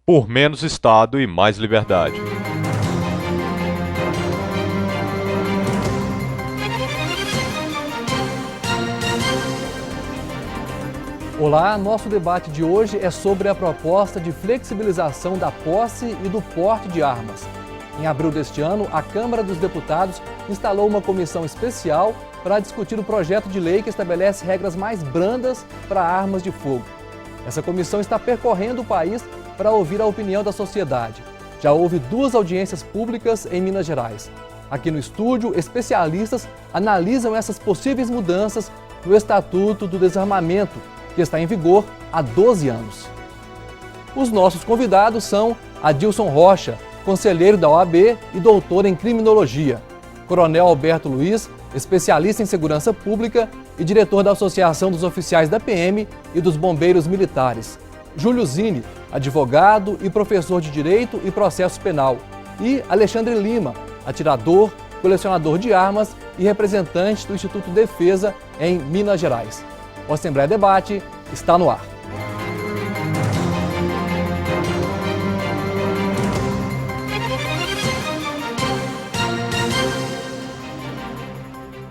Por menos Estado e mais liberdade. Olá, nosso debate de hoje é sobre a proposta de flexibilização da posse e do porte de armas. Em abril deste ano, a Câmara dos Deputados instalou uma comissão especial para discutir o projeto de lei que estabelece regras mais brandas para armas de fogo. Essa comissão está percorrendo o país para ouvir a opinião da sociedade. Já houve 2 audiências públicas em Minas Gerais. Aqui no estúdio, especialistas analisam essas possíveis mudanças no Estatuto do Desarmamento, que está em vigor há 12 anos. Os nossos convidados são Adilson Rocha, conselheiro da OAB e doutor em criminologia, Coronel Alberto Luiz, especialista em segurança pública e diretor da Associação dos Oficiais da PM e dos Bombeiros Militares, Júlio Zini, advogado e professor de Direito e Processo Penal, e Alexandre Lima, atirador, colecionador de armas e representante do Instituto Defesa em Minas Gerais. O Assembleia Debate está no ar.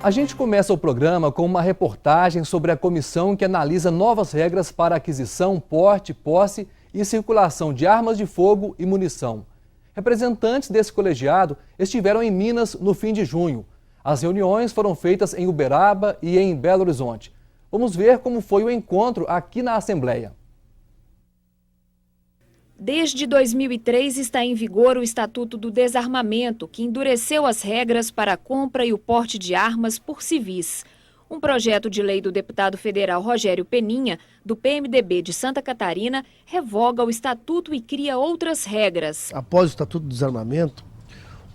A gente começa o programa com uma reportagem sobre a comissão que analisa novas regras para aquisição, porte, posse e circulação de armas de fogo e munição. Representantes desse colegiado estiveram em Minas no fim de junho. As reuniões foram feitas em Uberaba e em Belo Horizonte. Vamos ver como foi o encontro aqui na Assembleia. Desde 2003 está em vigor o Estatuto do Desarmamento, que endureceu as regras para a compra e o porte de armas por civis. Um projeto de lei do deputado federal Rogério Peninha, do PMDB de Santa Catarina, revoga o Estatuto e cria outras regras. Após o Estatuto do Desarmamento,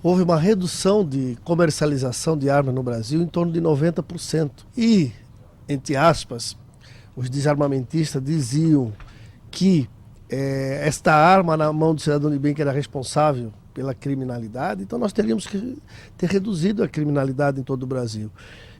houve uma redução de comercialização de armas no Brasil em torno de 90%. E, entre aspas, os desarmamentistas diziam que esta arma na mão do cidadão de bem que era responsável pela criminalidade, então nós teríamos que ter reduzido a criminalidade em todo o Brasil.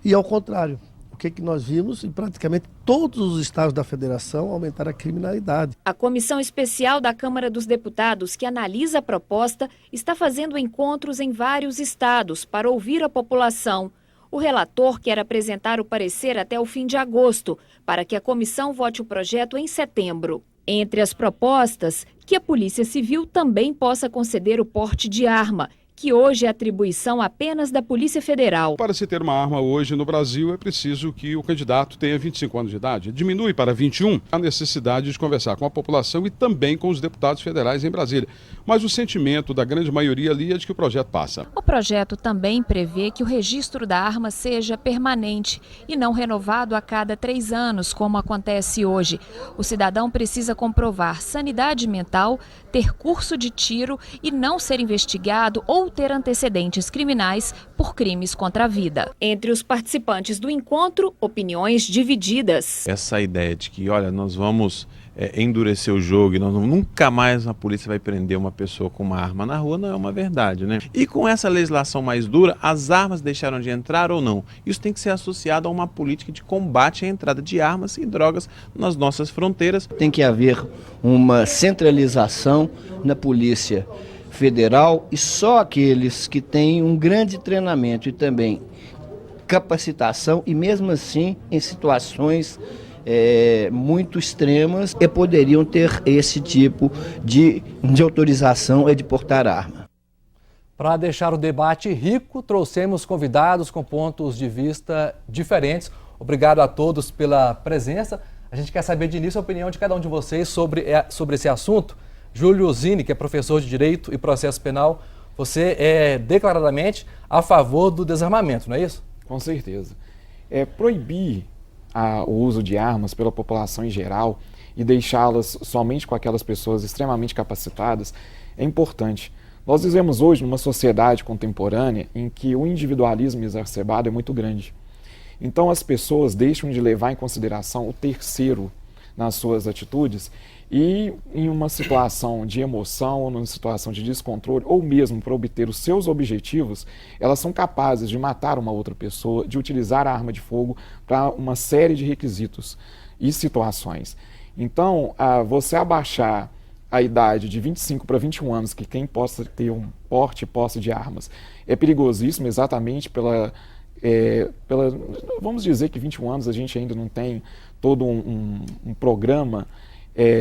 E ao contrário, o que nós vimos? Em praticamente todos os estados da federação aumentaram a criminalidade. A comissão especial da Câmara dos Deputados, que analisa a proposta, está fazendo encontros em vários estados para ouvir a população. O relator quer apresentar o parecer até o fim de agosto, para que a comissão vote o projeto em setembro. Entre as propostas, que a Polícia Civil também possa conceder o porte de arma, que hoje é atribuição apenas da Polícia Federal. Para se ter uma arma hoje no Brasil é preciso que o candidato tenha 25 anos de idade. Diminui para 21 a necessidade de conversar com a população e também com os deputados federais em Brasília. Mas o sentimento da grande maioria ali é de que o projeto passa. O projeto também prevê que o registro da arma seja permanente e não renovado a cada 3 anos, como acontece hoje. O cidadão precisa comprovar sanidade mental, ter curso de tiro e não ser investigado ou ter antecedentes criminais por crimes contra a vida. Entre os participantes do encontro, opiniões divididas. Essa ideia de que, olha, nós vamos endurecer o jogo e nunca mais a polícia vai prender uma pessoa com uma arma na rua, não é uma verdade, né? E com essa legislação mais dura, as armas deixaram de entrar ou não? Isso tem que ser associado a uma política de combate à entrada de armas e drogas nas nossas fronteiras. Tem que haver uma centralização na polícia federal e só aqueles que têm um grande treinamento e também capacitação e mesmo assim em situações muito extremas poderiam ter esse tipo de autorização de portar arma. Para deixar o debate rico, trouxemos convidados com pontos de vista diferentes. Obrigado a todos pela presença. A gente quer saber de início a opinião de cada um de vocês sobre esse assunto. Júlio Zini, que é professor de Direito e Processo Penal, você é declaradamente a favor do desarmamento, não é isso? Com certeza. Proibir o uso de armas pela população em geral e deixá-las somente com aquelas pessoas extremamente capacitadas é importante. Nós vivemos hoje numa sociedade contemporânea em que o individualismo exacerbado é muito grande. Então as pessoas deixam de levar em consideração o terceiro nas suas atitudes e em uma situação de emoção, ou numa situação de descontrole, ou mesmo para obter os seus objetivos, elas são capazes de matar uma outra pessoa, de utilizar a arma de fogo para uma série de requisitos e situações. Então, você abaixar a idade de 25 para 21 anos, que quem possa ter um porte e posse de armas é perigosíssimo, exatamente vamos dizer que 21 anos a gente ainda não tem todo um programa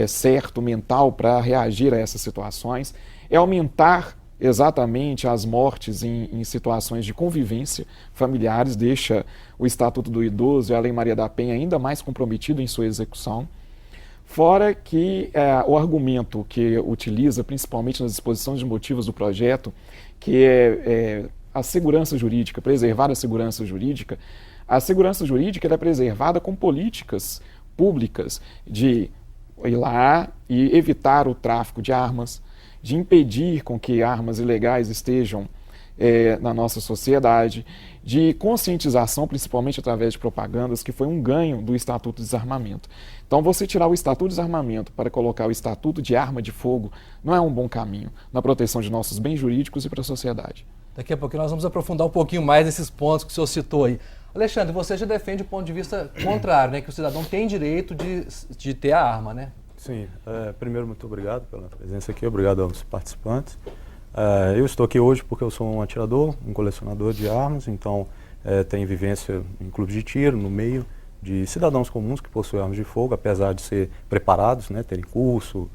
certo, mental, para reagir a essas situações, é aumentar exatamente as mortes em situações de convivência familiares, deixa o Estatuto do Idoso e a Lei Maria da Penha ainda mais comprometido em sua execução. Fora que o argumento que utiliza, principalmente nas exposições de motivos do projeto, que é a segurança jurídica, preservar a segurança jurídica ela é preservada com políticas públicas de ir lá e evitar o tráfico de armas, de impedir com que armas ilegais estejam na nossa sociedade, de conscientização, principalmente através de propagandas, que foi um ganho do Estatuto de Desarmamento. Então, você tirar o Estatuto de Desarmamento para colocar o Estatuto de Arma de Fogo não é um bom caminho na proteção de nossos bens jurídicos e para a sociedade. Daqui a pouquinho nós vamos aprofundar um pouquinho mais nesses pontos que o senhor citou aí. Alexandre, você já defende o ponto de vista contrário, né? Que o cidadão tem direito de ter a arma, né? Sim. Primeiro, muito obrigado pela presença aqui, obrigado aos participantes. Eu estou aqui hoje porque eu sou um atirador, um colecionador de armas, então tenho vivência em clubes de tiro, no meio de cidadãos comuns que possuem armas de fogo, apesar de ser preparados, né, terem curso,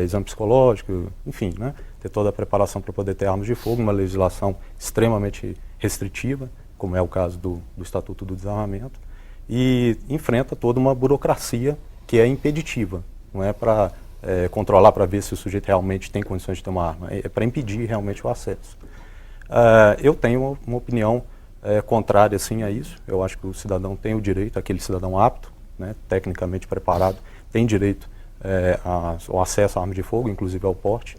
exame psicológico, enfim, né, ter toda a preparação para poder ter armas de fogo, uma legislação extremamente restritiva, como é o caso do Estatuto do Desarmamento, e enfrenta toda uma burocracia que é impeditiva, não é para controlar para ver se o sujeito realmente tem condições de ter uma arma, é para impedir realmente o acesso. Eu tenho uma opinião contrária assim, a isso. Eu acho que o cidadão tem o direito, aquele cidadão apto, né, tecnicamente preparado, tem direito ao acesso à arma de fogo, inclusive ao porte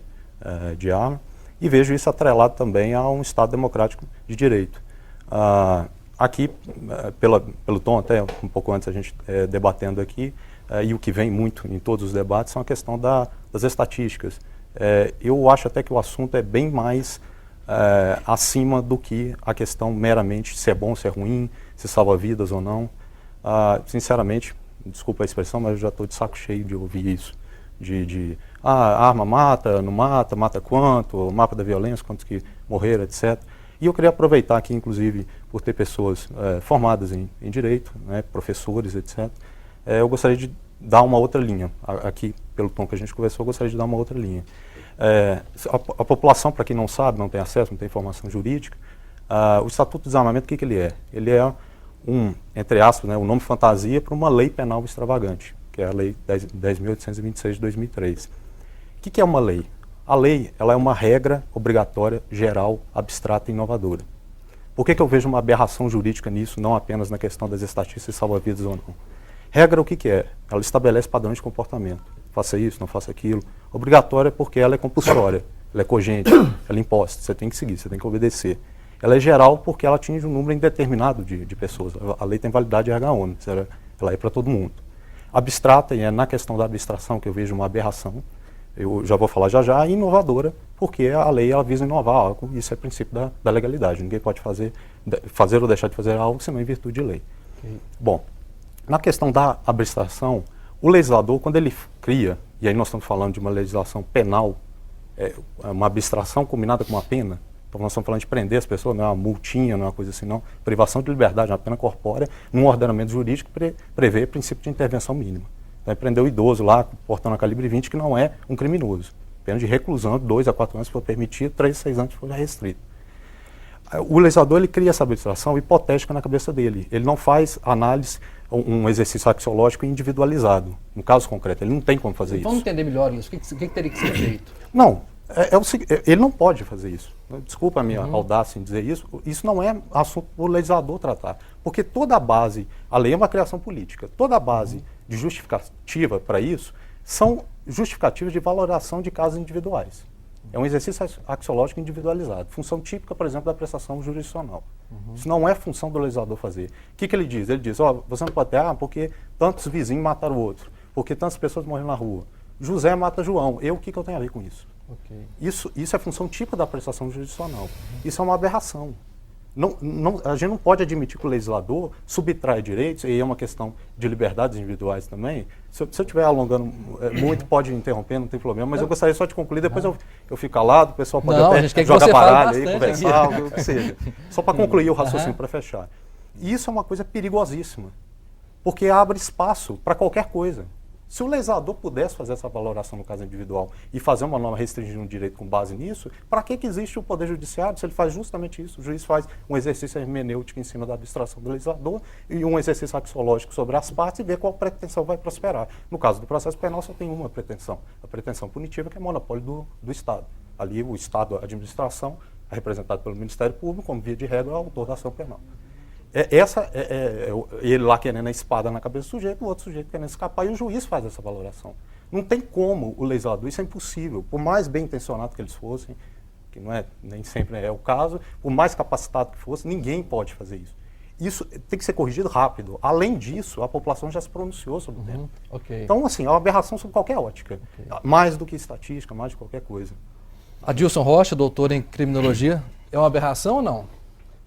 de arma, e vejo isso atrelado também a um Estado democrático de direito. Aqui, pelo tom até um pouco antes a gente debatendo aqui, e o que vem muito em todos os debates são a questão das estatísticas. Eu acho até que o assunto é bem mais acima do que a questão meramente se é bom, se é ruim, se salva vidas ou não. Sinceramente, desculpa a expressão, mas eu já estou de saco cheio de ouvir isso. A arma mata, não mata, mata quanto, o mapa da violência, quantos que morreram, etc. E eu queria aproveitar aqui, inclusive, por ter pessoas formadas em direito, né, professores, etc. Eu gostaria de dar uma outra linha. Aqui, pelo tom que a gente conversou, eu gostaria de dar uma outra linha. A população, para quem não sabe, não tem acesso, não tem informação jurídica, o Estatuto de Desarmamento, o que ele é? Ele é entre aspas, né, um nome fantasia para uma lei penal extravagante, que é a Lei 10.826 de 2003. O que é uma lei? A lei ela é uma regra obrigatória, geral, abstrata e inovadora. Por que eu vejo uma aberração jurídica nisso, não apenas na questão das estatísticas salva-vidas ou não? Regra o que é? Ela estabelece padrões de comportamento. Faça isso, não faça aquilo. Obrigatória porque ela é compulsória, ela é cogente, ela é imposta. Você tem que seguir, você tem que obedecer. Ela é geral porque ela atinge um número indeterminado de pessoas. A lei tem validade RH ONU, ela é para todo mundo. Abstrata, e é na questão da abstração que eu vejo uma aberração, eu já vou falar já, e inovadora, porque a lei ela visa inovar algo, isso é princípio da legalidade. Ninguém pode fazer ou deixar de fazer algo senão em virtude de lei. Okay. Bom, na questão da abstração, o legislador, quando ele cria, e aí nós estamos falando de uma legislação penal, uma abstração combinada com uma pena, então nós estamos falando de prender as pessoas, não é uma multinha, não é uma coisa assim, não. Privação de liberdade, uma pena corpórea, num ordenamento jurídico prevê princípio de intervenção mínima. Então, prender o idoso lá, portando a calibre 20, que não é um criminoso. Pena de reclusão, 2 a 4 anos se for permitido, 3 a 6 anos se for restrito. O legislador ele cria essa abstração hipotética na cabeça dele. Ele não faz análise, um exercício axiológico individualizado. No caso concreto, ele não tem como fazer isso. Vamos entender melhor isso. O que teria que ser feito? Não, ele não pode fazer isso. Desculpa a minha audácia em dizer isso. Isso não é assunto para o legislador tratar. Porque toda a base, a lei é uma criação política, toda a base de justificativa para isso são justificativas de valoração de casos individuais. É um exercício axiológico individualizado. Função típica, por exemplo, da prestação jurisdicional. Isso não é função do legislador fazer. O que ele diz? Ele diz, você não pode ter porque tantos vizinhos mataram o outro, porque tantas pessoas morreram na rua. José mata João. O que eu tenho a ver com isso? Okay. Isso é função típica da prestação jurisdicional. Isso é uma aberração. A gente não pode admitir que o legislador subtrai direitos, e é uma questão de liberdades individuais também. Se eu estiver alongando muito, pode interromper, não tem problema, mas eu gostaria só de concluir, depois eu fico calado, o pessoal pode até jogar baralho aí, conversar, o que seja. Só para concluir o raciocínio, para fechar. E isso é uma coisa perigosíssima, porque abre espaço para qualquer coisa. Se o legislador pudesse fazer essa valoração no caso individual e fazer uma norma restringindo o direito com base nisso, para que existe o Poder Judiciário se ele faz justamente isso? O juiz faz um exercício hermenêutico em cima da abstração do legislador e um exercício axiológico sobre as partes e ver qual pretensão vai prosperar. No caso do processo penal só tem uma pretensão, a pretensão punitiva, que é monopólio do Estado. Ali o Estado, a administração, é representado pelo Ministério Público, como via de regra, é o autor da ação penal. Ele lá querendo a espada na cabeça do sujeito, o outro sujeito querendo escapar, e o juiz faz essa valoração. Não tem como o legislador, isso é impossível, por mais bem intencionado que eles fossem, que nem sempre é o caso, por mais capacitado que fosse, ninguém pode fazer isso. Isso tem que ser corrigido rápido. Além disso, a população já se pronunciou sobre o tema. Okay. Então, assim, é uma aberração sobre qualquer ótica, mais do que estatística, mais de qualquer coisa. Adilson Rocha, doutor em criminologia, é uma aberração ou não?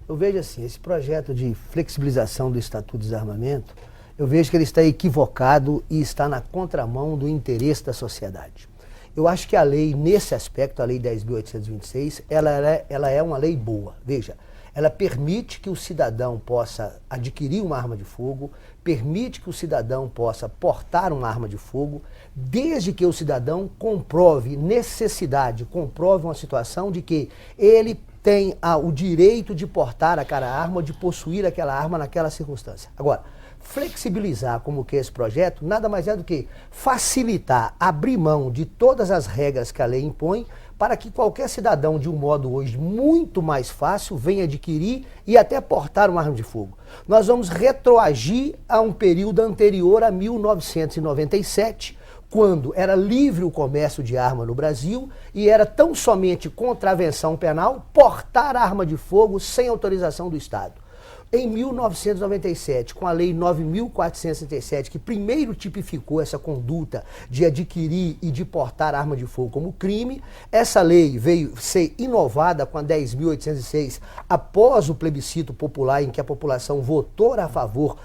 Eu vejo assim, esse projeto de flexibilização do Estatuto de Desarmamento, eu vejo que ele está equivocado e está na contramão do interesse da sociedade. Eu acho que a lei, nesse aspecto, a Lei 10.826, ela é uma lei boa. Veja, ela permite que o cidadão possa adquirir uma arma de fogo, permite que o cidadão possa portar uma arma de fogo, desde que o cidadão comprove necessidade, comprove uma situação de que ele tem o direito de portar aquela arma, de possuir aquela arma naquela circunstância. Agora, flexibilizar como que esse projeto nada mais é do que facilitar, abrir mão de todas as regras que a lei impõe para que qualquer cidadão, de um modo hoje muito mais fácil, venha adquirir e até portar uma arma de fogo. Nós vamos retroagir a um período anterior a 1997, quando era livre o comércio de arma no Brasil e era tão somente contravenção penal portar arma de fogo sem autorização do Estado. Em 1997, com a Lei 9.467, que primeiro tipificou essa conduta de adquirir e de portar arma de fogo como crime, essa lei veio ser inovada com a 10.806 após o plebiscito popular em que a população votou a favor,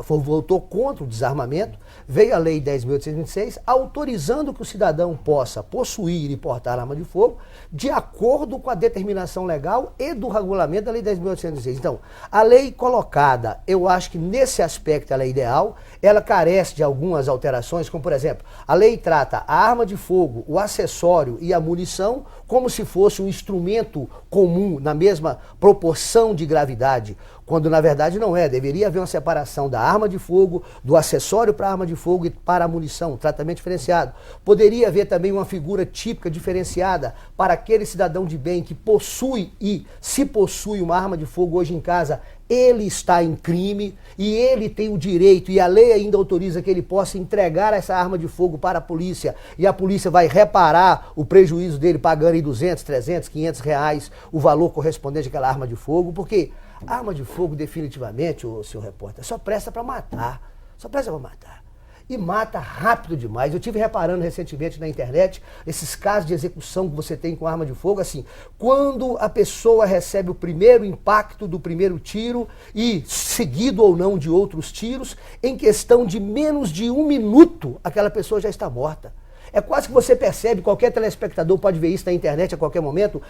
votou contra o desarmamento. Veio a Lei 10.826 autorizando que o cidadão possa possuir e portar arma de fogo de acordo com a determinação legal e do regulamento da Lei 10.806. Então, a lei colocada, eu acho que nesse aspecto ela é ideal, ela carece de algumas alterações, como por exemplo, a lei trata a arma de fogo, o acessório e a munição como se fosse um instrumento comum, na mesma proporção de gravidade, quando na verdade não é. Deveria haver uma separação da arma de fogo, do acessório para a arma de fogo e para a munição, tratamento diferenciado. Poderia haver também uma figura típica diferenciada para aquele cidadão de bem que possui e, se possui uma arma de fogo hoje em casa, ele está em crime e ele tem o direito, e a lei ainda autoriza que ele possa entregar essa arma de fogo para a polícia, e a polícia vai reparar o prejuízo dele pagando em 200, 300, 500 reais o valor correspondente àquela arma de fogo, porque a arma de fogo definitivamente, senhor repórter, só presta para matar, só presta para matar. E mata rápido demais. Eu estive reparando recentemente na internet esses casos de execução que você tem com arma de fogo, assim, quando a pessoa recebe o primeiro impacto do primeiro tiro e seguido ou não de outros tiros, em questão de menos de 1 minuto, aquela pessoa já está morta. É quase que você percebe, qualquer telespectador pode ver isso na internet a qualquer momento,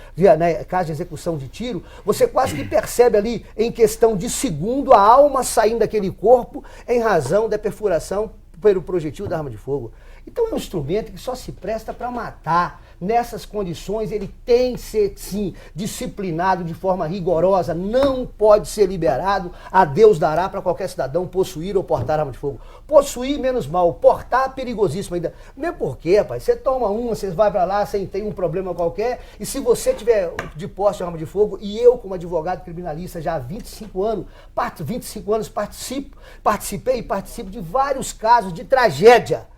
caso de execução de tiro, você quase que percebe ali, em questão de segundo, a alma saindo daquele corpo em razão da perfuração pelo projetil da arma de fogo. Então é um instrumento que só se presta para matar. Nessas condições ele tem que ser, sim, disciplinado de forma rigorosa, não pode ser liberado, a Deus dará para qualquer cidadão possuir ou portar arma de fogo. Possuir, menos mal, portar, perigosíssimo ainda. Mesmo porque, rapaz, você toma uma, você vai para lá, você tem um problema qualquer, e se você tiver de posse de arma de fogo, e eu como advogado criminalista já há 25 anos participei e participo de vários casos de tragédia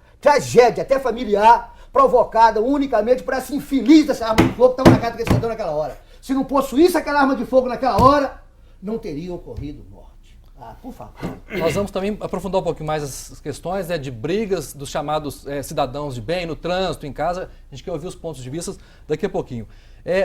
até familiar, provocada unicamente por essa infeliz dessa arma de fogo que estava na casa daquele cidadão naquela hora. Se não possuísse aquela arma de fogo naquela hora, não teria ocorrido morte. Por favor. Nós vamos também aprofundar um pouquinho mais as questões, né, de brigas dos chamados cidadãos de bem no trânsito, em casa. A gente quer ouvir os pontos de vista daqui a pouquinho.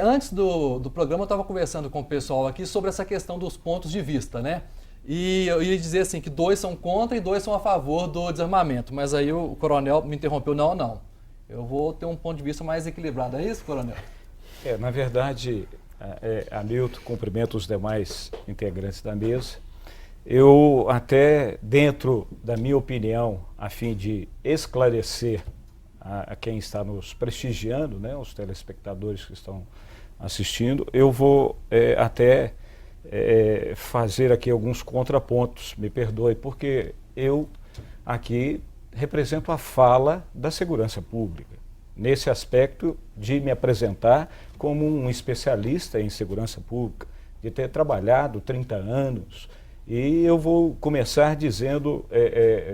Antes do programa, eu estava conversando com o pessoal aqui sobre essa questão dos pontos de vista, né? E eu ia dizer assim que 2 são contra e 2 são a favor do desarmamento. Mas aí o coronel me interrompeu, não. Eu vou ter um ponto de vista mais equilibrado. É isso, coronel? Na verdade, Hamilton, cumprimento os demais integrantes da mesa. Eu até, dentro da minha opinião, a fim de esclarecer a quem está nos prestigiando, né, os telespectadores que estão assistindo, eu vou até fazer aqui alguns contrapontos, me perdoe, porque eu aqui represento a fala da segurança pública, nesse aspecto de me apresentar como um especialista em segurança pública, de ter trabalhado 30 anos, e eu vou começar dizendo,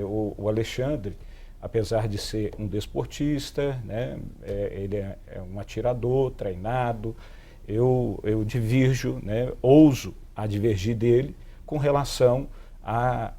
o Alexandre, apesar de ser um desportista, né, ele é um atirador treinado, eu divirjo, né, ouso a divergir dele com relação a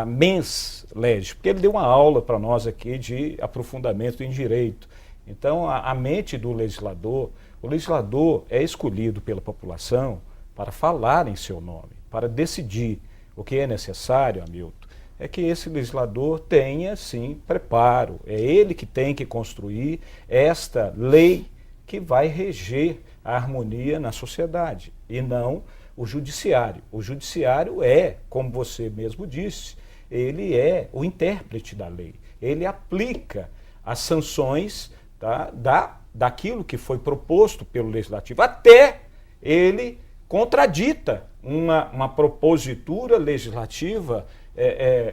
mens legis, porque ele deu uma aula para nós aqui de aprofundamento em direito. Então, a mente do legislador, o legislador é escolhido pela população para falar em seu nome, para decidir o que é necessário, Hamilton, é que esse legislador tenha, sim, preparo. É ele que tem que construir esta lei que vai reger a harmonia na sociedade, e não o judiciário. O judiciário é, como você mesmo disse, ele é o intérprete da lei. Ele aplica as sanções, tá, daquilo que foi proposto pelo legislativo, até ele contradita uma propositura legislativa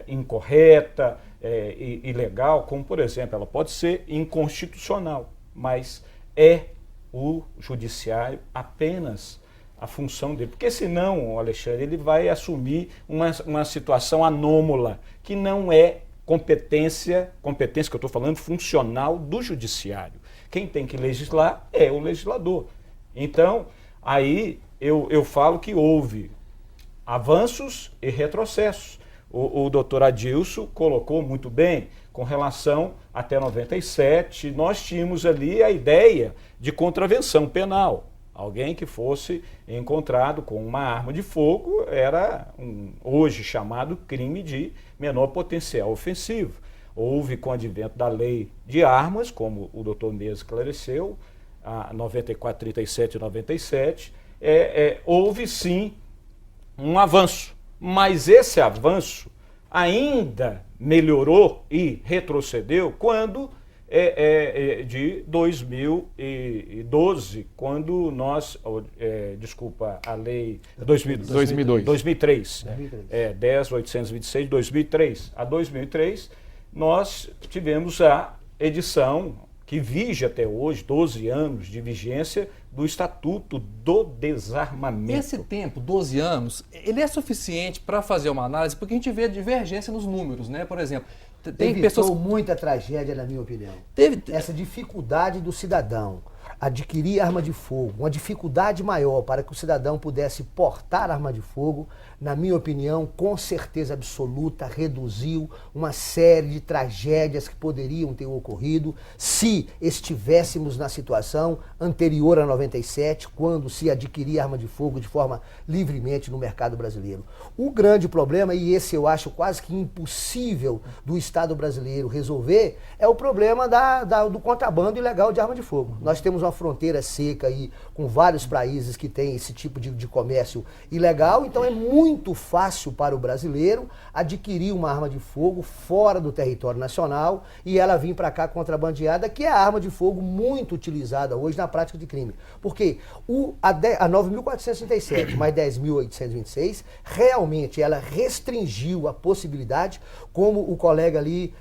incorreta, ilegal, como, por exemplo, ela pode ser inconstitucional, mas é o judiciário apenas a função dele. Porque senão, Alexandre, ele vai assumir uma situação anômala, que não é competência que eu estou falando, funcional do judiciário. Quem tem que legislar é o legislador. Então, aí eu falo que houve avanços e retrocessos. O doutor Adilson colocou muito bem com relação até 97, nós tínhamos ali a ideia de contravenção penal. Alguém que fosse encontrado com uma arma de fogo era hoje chamado crime de menor potencial ofensivo. Houve, com o advento da lei de armas, como o doutor Mesa esclareceu, a 94, 37 e 97, houve sim um avanço, mas esse avanço ainda melhorou e retrocedeu quando de 2012, quando nós, a lei 2003, 10.826, 2003, a 2003, nós tivemos a edição que vige até hoje, 12 anos de vigência, do Estatuto do Desarmamento. Esse tempo, 12 anos, ele é suficiente para fazer uma análise, porque a gente vê a divergência nos números, né? Por exemplo, tem pessoas... muita tragédia, na minha opinião. Essa dificuldade do cidadão adquirir arma de fogo, uma dificuldade maior para que o cidadão pudesse portar arma de fogo, na minha opinião, com certeza absoluta, reduziu uma série de tragédias que poderiam ter ocorrido se estivéssemos na situação anterior a 97, quando se adquiria arma de fogo de forma livremente no mercado brasileiro. O grande problema, e esse eu acho quase que impossível do Estado brasileiro resolver, é o problema do contrabando ilegal de arma de fogo. Nós temos uma fronteira seca aí com vários países que têm esse tipo de comércio ilegal, então é muito fácil para o brasileiro adquirir uma arma de fogo fora do território nacional e ela vir para cá contrabandeada, que é a arma de fogo muito utilizada hoje na prática de crime. Porque a 9.437 mais 10.826, realmente ela restringiu a possibilidade, como o colega ali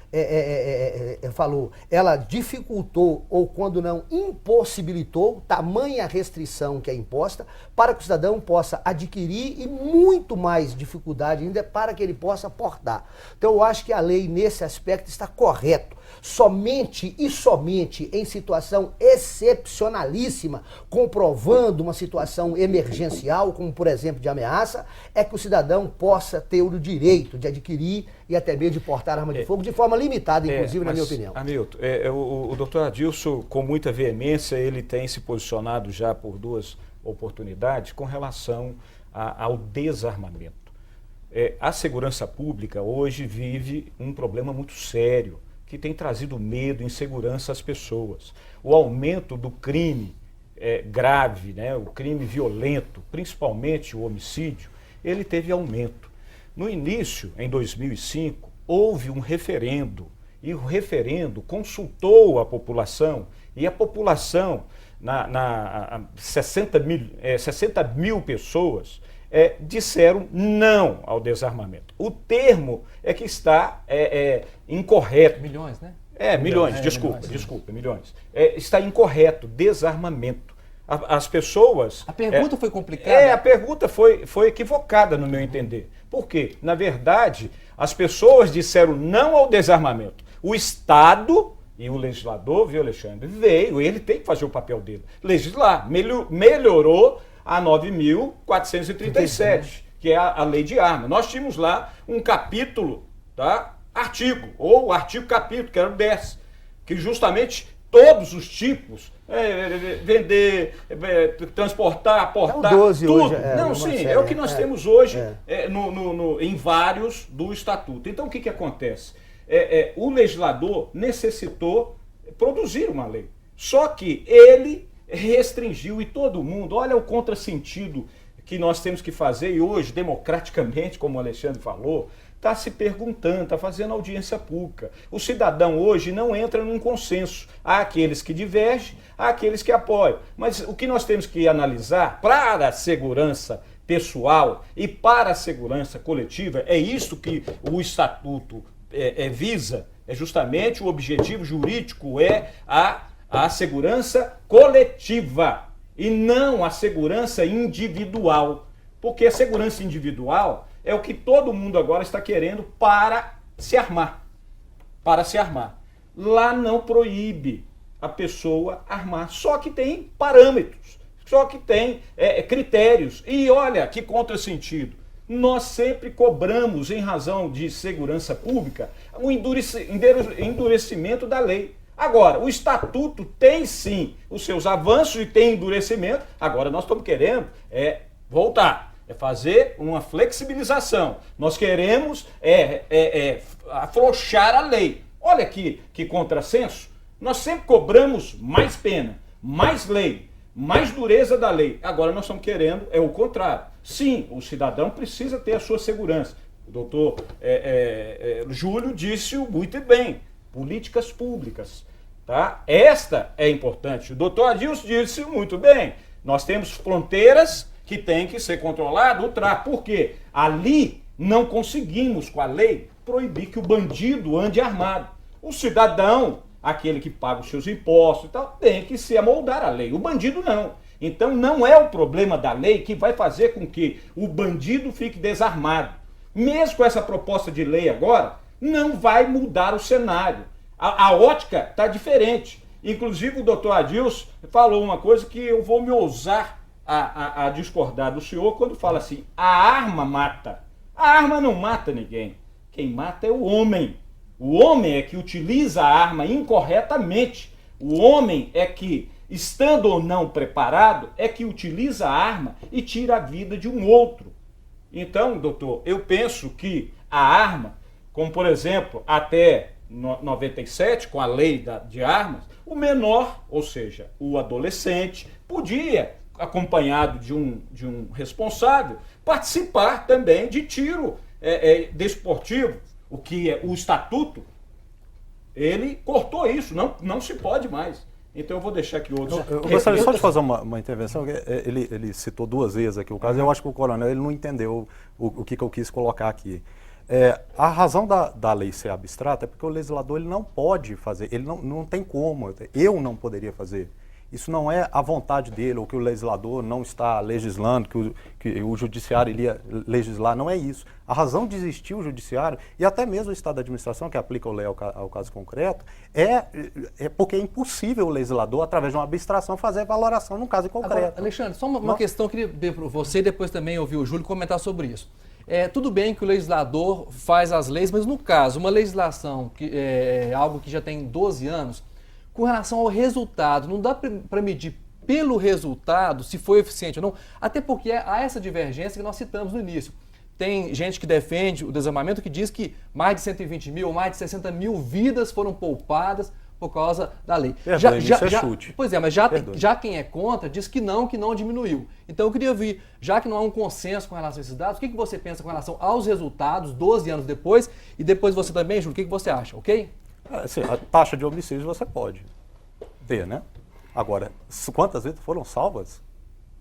falou, ela dificultou ou quando não impossibilitou possibilitou, tamanha restrição que é imposta, para que o cidadão possa adquirir e muito mais dificuldade ainda para que ele possa portar. Então eu acho que a lei nesse aspecto está correto. Somente e somente em situação excepcionalíssima, comprovando uma situação emergencial, como por exemplo de ameaça, é que o cidadão possa ter o direito de adquirir e até mesmo de portar arma de fogo de forma limitada, inclusive, na minha opinião. Hamilton, o doutor Adilson, com muita veemência, ele tem se posicionado já por 2 oportunidades com relação ao desarmamento. A segurança pública hoje vive um problema muito sério, que tem trazido medo e insegurança às pessoas. O aumento do crime grave, né, o crime violento, principalmente o homicídio, ele teve aumento. No início, em 2005, houve um referendo, e o referendo consultou a população, e a população, 60 mil pessoas, disseram não ao desarmamento. O termo é que está incorreto. Milhões, né? Milhões, desculpa, milhões. Está incorreto, desarmamento. As pessoas... A pergunta foi complicada? A pergunta foi equivocada, no meu entender. Por quê? Na verdade, as pessoas disseram não ao desarmamento. O Estado e o legislador, viu, Alexandre, veio, ele tem que fazer o papel dele. Legislar, melhorou a 9.437, que é a lei de armas. Nós tínhamos lá um capítulo, tá? Artigo, ou artigo capítulo, que era o 10, que justamente todos os tipos, vender, transportar, aportar, é o 12 tudo. Hoje, é o que nós temos hoje em vários do Estatuto. Então o que acontece? O legislador necessitou produzir uma lei. Só que ele restringiu, e todo mundo, olha o contrassentido que nós temos que fazer, e hoje, democraticamente, como o Alexandre falou, está se perguntando, está fazendo audiência pública. O cidadão hoje não entra num consenso. Há aqueles que divergem, há aqueles que apoiam. Mas o que nós temos que analisar para a segurança pessoal e para a segurança coletiva, é isso que o Estatuto visa, é justamente o objetivo jurídico, a segurança coletiva e não a segurança individual. Porque a segurança individual é o que todo mundo agora está querendo para se armar. Para se armar. Lá não proíbe a pessoa armar, só que tem parâmetros, só que tem critérios. E olha que contrassentido. Nós sempre cobramos, em razão de segurança pública, o endurecimento da lei. Agora, o Estatuto tem sim os seus avanços e tem endurecimento. Agora nós estamos querendo voltar, fazer uma flexibilização. Nós queremos afrouxar a lei. Olha que contrassenso. Nós sempre cobramos mais pena, mais lei, mais dureza da lei. Agora nós estamos querendo o contrário. Sim, o cidadão precisa ter a sua segurança. O doutor Júlio disse muito bem. Políticas públicas. Tá? Esta é importante. O doutor Adilson disse muito bem. Nós temos fronteiras que têm que ser controladas, o tráfico. Por quê? Ali não conseguimos, com a lei, proibir que o bandido ande armado. O cidadão, aquele que paga os seus impostos e tal, tem que se amoldar à lei. O bandido não. Então não é o problema da lei que vai fazer com que o bandido fique desarmado. Mesmo com essa proposta de lei agora, não vai mudar o cenário. A ótica está diferente. Inclusive o doutor Adilson falou uma coisa que eu vou me ousar a discordar do senhor quando fala assim, a arma mata. A arma não mata ninguém. Quem mata é o homem. O homem é que utiliza a arma incorretamente. O homem é que, estando ou não preparado, é que utiliza a arma e tira a vida de um outro. Então, doutor, eu penso que a arma, como por exemplo, até 97, com a lei de armas, o menor, ou seja, o adolescente, podia, acompanhado de um responsável, participar também de tiro desportivo, o que o Estatuto, ele cortou isso, não se pode mais. Então eu vou deixar que outros... Eu gostaria só de fazer uma intervenção. Ele citou 2 vezes aqui o caso, eu acho que o coronel ele não entendeu o que eu quis colocar aqui. A razão da lei ser abstrata é porque o legislador ele não pode fazer, ele não tem como, eu não poderia fazer. Isso não é a vontade dele, ou que o legislador não está legislando, que o judiciário iria legislar, não é isso. A razão de existir o judiciário, e até mesmo o Estado da Administração, que aplica a lei ao caso concreto, é porque é impossível o legislador, através de uma abstração, fazer valoração num caso concreto. Agora, Alexandre, só uma questão que eu queria ver para você e depois também ouvir o Júlio comentar sobre isso. Tudo bem que o legislador faz as leis, mas no caso, uma legislação, que é algo que já tem 12 anos, com relação ao resultado, não dá para medir pelo resultado se foi eficiente ou não, até porque há essa divergência que nós citamos no início. Tem gente que defende o desarmamento que diz que mais de 120 mil, mais de 60 mil vidas foram poupadas por causa da lei. Isso é chute. Pois é, mas já quem é contra diz que não diminuiu. Então eu queria ouvir, já que não há um consenso com relação a esses dados, o que você pensa com relação aos resultados 12 anos depois e depois você também, Júlio, o que você acha, ok? Assim, a taxa de homicídios você pode ter, né? Agora, quantas vidas foram salvas?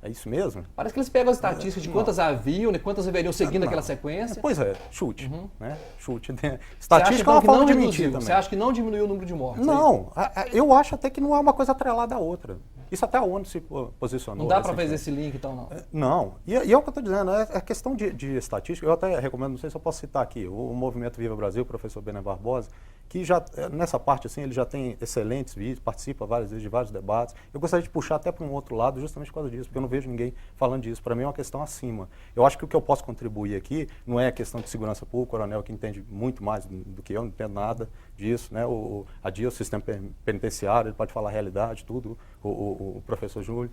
É isso mesmo? Parece que eles pegam as estatísticas de quantas haviam, né, quantas haveriam seguindo aquela sequência. Pois é, chute. Né? Chute. Estatística é uma forma de mentir também. Você acha que não diminuiu o número de mortes? Não, eu acho até que não é uma coisa atrelada à outra. Isso até a ONU se posicionou. Não dá para fazer esse link então, não? Não. E é o que eu estou dizendo, é questão de estatística. Eu até recomendo, não sei se eu posso citar aqui, o Movimento Viva Brasil, o professor Bené Barbosa, que já, nessa parte assim, ele já tem excelentes vídeos, participa várias vezes de vários debates. Eu gostaria de puxar até para um outro lado, justamente por causa disso, porque eu não vejo ninguém falando disso. Para mim é uma questão acima. Eu acho que o que eu posso contribuir aqui não é a questão de segurança pública, o coronel que entende muito mais do que eu, não entendo nada disso, né? O sistema penitenciário, ele pode falar a realidade, tudo, o professor Júlio.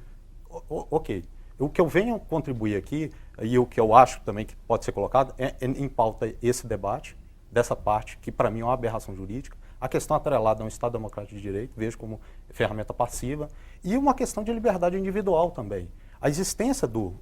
Ok. O que eu venho contribuir aqui, e o que eu acho também que pode ser colocado, é em pauta esse debate, dessa parte, que para mim é uma aberração jurídica, a questão atrelada a um Estado democrático de direito, vejo como ferramenta passiva, e uma questão de liberdade individual também. A existência do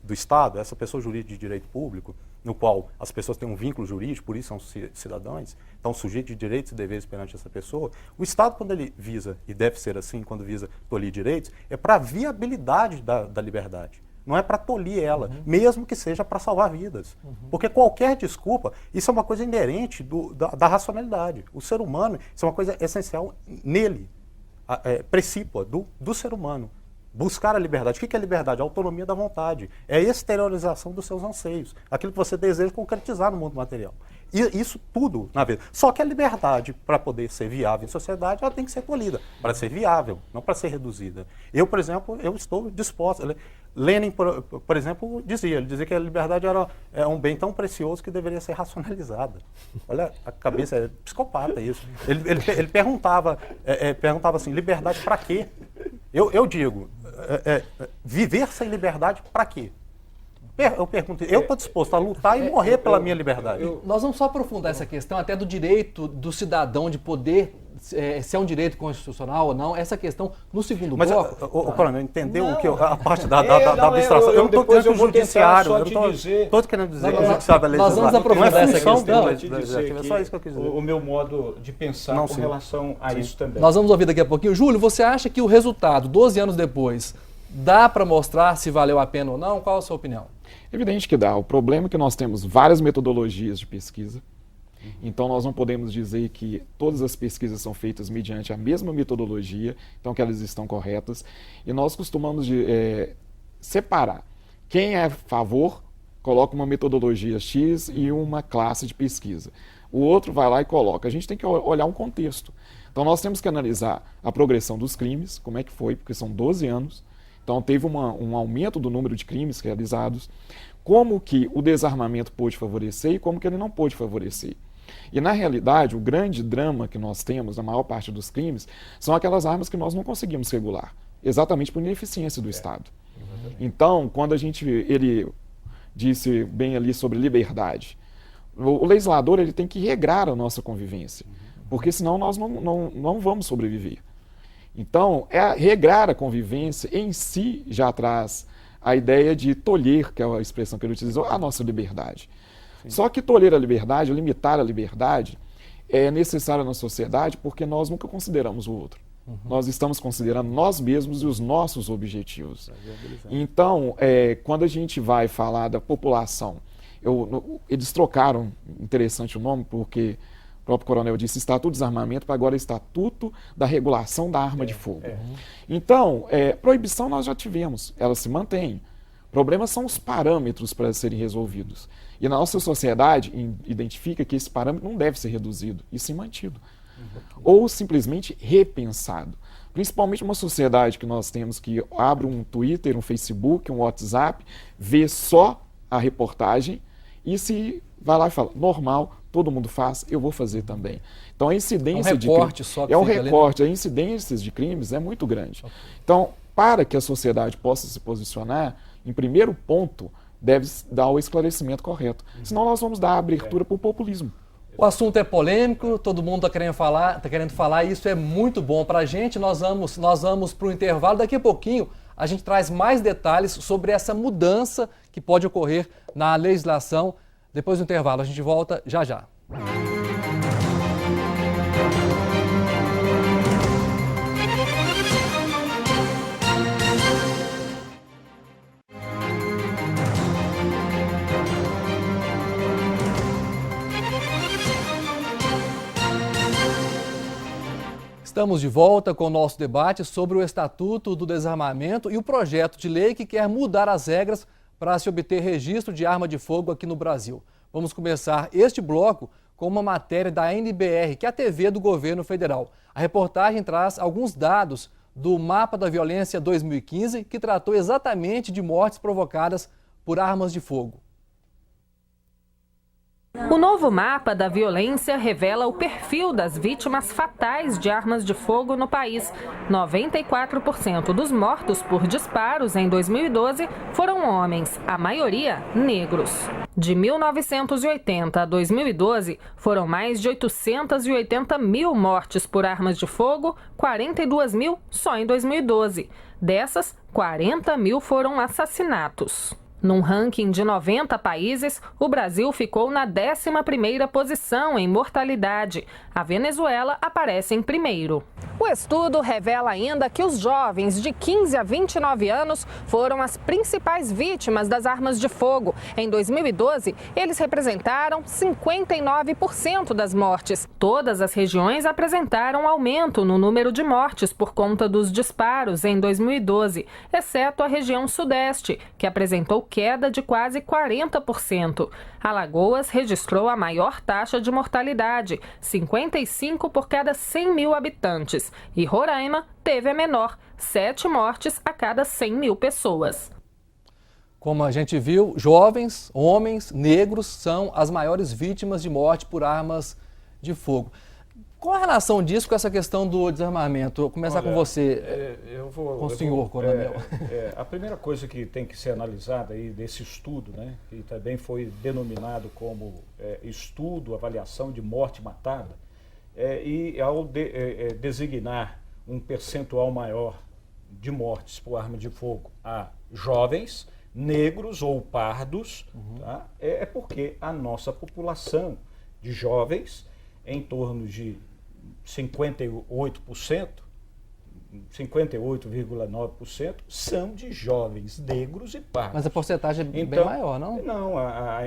Estado, essa pessoa jurídica de direito público, no qual as pessoas têm um vínculo jurídico, por isso são cidadãos, então sujeitos de direitos e deveres perante essa pessoa, o Estado, quando ele visa, e deve ser assim, quando visa tolir direitos, é para a viabilidade da liberdade. Não é para tolir ela, mesmo que seja para salvar vidas. Porque qualquer desculpa, isso é uma coisa inerente da racionalidade. O ser humano, isso é uma coisa essencial nele, precípua do ser humano. Buscar a liberdade. O que é liberdade? A autonomia da vontade. É a exteriorização dos seus anseios. Aquilo que você deseja concretizar no mundo material. E isso tudo na vida. Só que a liberdade, para poder ser viável em sociedade, ela tem que ser tolhida. Para ser viável, não para ser reduzida. Eu, por exemplo, eu estou disposto. Lenin, por exemplo, dizia que a liberdade era um bem tão precioso que deveria ser racionalizada. Olha, a cabeça é psicopata isso. Ele perguntava assim, liberdade para quê? Eu digo, viver sem liberdade para quê? Eu pergunto, eu estou disposto a lutar e morrer pela minha liberdade. Nós vamos só aprofundar essa questão até do direito do cidadão de poder, se é um direito constitucional ou não, essa questão no segundo bloco. Mas, coronel, entendeu a parte da abstração? Eu não estou dizendo que o judiciário, eu não estou querendo dizer que o judiciário é legislativo. Nós vamos aprofundar essa questão. É só isso que eu quis dizer. O meu modo de pensar com relação a isso também. Nós vamos ouvir daqui a pouquinho. Júlio, você acha que o resultado, 12 anos depois, dá para mostrar se valeu a pena ou não? Qual a sua opinião? Evidente que dá. O problema é que nós temos várias metodologias de pesquisa. Então nós não podemos dizer que todas as pesquisas são feitas mediante a mesma metodologia, então que elas estão corretas. E nós costumamos separar. Quem é a favor, coloca uma metodologia X e uma classe de pesquisa. O outro vai lá e coloca. A gente tem que olhar um contexto. Então nós temos que analisar a progressão dos crimes, como é que foi, porque são 12 anos. Então teve um aumento do número de crimes realizados, como que o desarmamento pôde favorecer e como que ele não pôde favorecer. E na realidade, o grande drama que nós temos na maior parte dos crimes são aquelas armas que nós não conseguimos regular, exatamente por ineficiência do Estado. Então, quando ele disse bem ali sobre liberdade, o legislador ele tem que regrar a nossa convivência, porque senão nós não vamos sobreviver. Então, regrar a convivência em si já traz a ideia de tolher, que é a expressão que ele utilizou, a nossa liberdade. Sim. Só que tolher a liberdade, limitar a liberdade, é necessário na sociedade porque nós nunca consideramos o outro. Nós estamos considerando nós mesmos e os nossos objetivos. Então, quando a gente vai falar da população, eles trocaram, interessante o nome, porque próprio coronel disse, Estatuto do Desarmamento, para agora Estatuto da Regulação da Arma de Fogo. Então, proibição nós já tivemos, ela se mantém. O problema são os parâmetros para serem resolvidos. E na nossa sociedade identifica que esse parâmetro não deve ser reduzido, e sim mantido. Ou simplesmente repensado. Principalmente uma sociedade que nós temos que abre um Twitter, um Facebook, um WhatsApp, vê só a reportagem e se vai lá e fala, normal, todo mundo faz, eu vou fazer também. Então a incidência de crimes... É um recorte, a incidência de crimes é muito grande. Então, para que a sociedade possa se posicionar, em primeiro ponto, deve dar o esclarecimento correto. Senão nós vamos dar abertura para o populismo. O assunto é polêmico, todo mundo está querendo falar, e isso é muito bom para a gente. Nós vamos para o intervalo. Daqui a pouquinho a gente traz mais detalhes sobre essa mudança que pode ocorrer na legislação. Depois do intervalo, a gente volta já já. Estamos de volta com o nosso debate sobre o Estatuto do Desarmamento e o projeto de lei que quer mudar as regras para se obter registro de arma de fogo aqui no Brasil. Vamos começar este bloco com uma matéria da NBR, que é a TV do governo federal. A reportagem traz alguns dados do Mapa da Violência 2015, que tratou exatamente de mortes provocadas por armas de fogo. O novo mapa da violência revela o perfil das vítimas fatais de armas de fogo no país. 94% dos mortos por disparos em 2012 foram homens, a maioria negros. De 1980 a 2012, foram mais de 880 mil mortes por armas de fogo, 42 mil só em 2012. Dessas, 40 mil foram assassinatos. Num ranking de 90 países, o Brasil ficou na 11ª posição em mortalidade. A Venezuela aparece em primeiro. O estudo revela ainda que os jovens de 15 a 29 anos foram as principais vítimas das armas de fogo. Em 2012, eles representaram 59% das mortes. Todas as regiões apresentaram aumento no número de mortes por conta dos disparos em 2012, exceto a região Sudeste, que apresentou queda de quase 40%. Alagoas registrou a maior taxa de mortalidade, 55 por cada 100 mil habitantes. E Roraima teve a menor, 7 mortes a cada 100 mil pessoas. Como a gente viu, jovens, homens, negros são as maiores vítimas de morte por armas de fogo. Qual a relação disso com essa questão do desarmamento? Vou começar com você, com o senhor, coronel. A primeira coisa que tem que ser analisada aí desse estudo, né, que também foi denominado como estudo, avaliação de morte matada, e ao designar um percentual maior de mortes por arma de fogo a jovens, negros ou pardos, tá, é porque a nossa população de jovens, em torno de 58,9% são de jovens negros e pardos. Mas a porcentagem é então, bem maior, não? Não,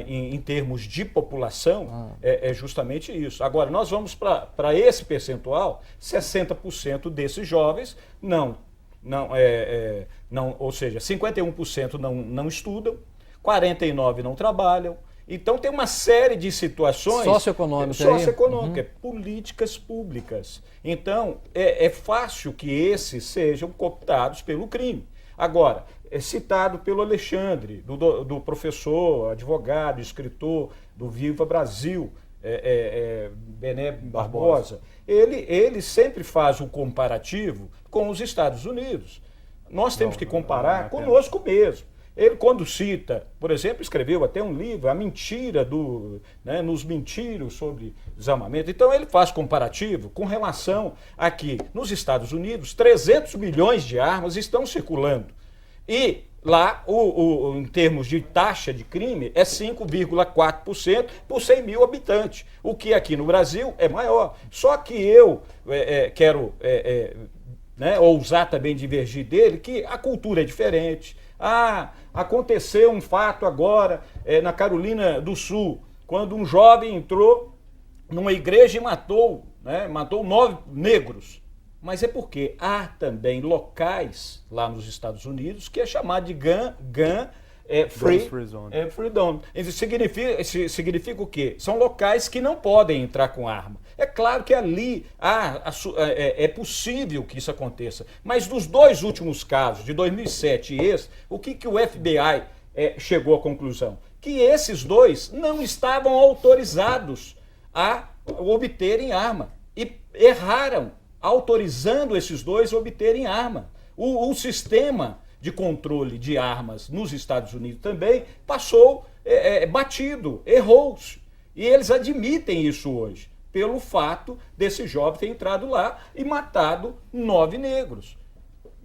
em termos de população, é justamente isso. Agora, nós vamos para esse percentual, 60% desses jovens ou seja, 51% não estudam, 49% não trabalham. Então tem uma série de situações socioeconômicas, políticas públicas. Então é fácil que esses sejam cooptados pelo crime. Agora, citado pelo Alexandre, do professor, advogado, escritor do Viva Brasil, Bené Barbosa, ele sempre faz um comparativo com os Estados Unidos. Nós temos que comparar conosco mesmo. Ele, quando cita, por exemplo, escreveu até um livro, A Mentira nos Mentiros sobre Desarmamento. Então ele faz comparativo com relação a que nos Estados Unidos 300 milhões de armas estão circulando. E lá, em termos de taxa de crime, é 5,4% por 100 mil habitantes, o que aqui no Brasil é maior. Só que eu quero ousar também divergir dele, que a cultura é diferente. Aconteceu um fato agora na Carolina do Sul, quando um jovem entrou numa igreja e matou 9 negros. Mas é porque há também locais lá nos Estados Unidos que é chamado de gun free zone. Isso significa o quê? São locais que não podem entrar com arma. É claro que ali é possível que isso aconteça. Mas dos 2 últimos casos, de 2007 e esse, o que o FBI chegou à conclusão? Que esses 2 não estavam autorizados a obterem arma. E erraram, autorizando esses 2 a obterem arma. O sistema de controle de armas nos Estados Unidos também passou batido, errou-se. E eles admitem isso hoje, pelo fato desse jovem ter entrado lá e matado 9 negros.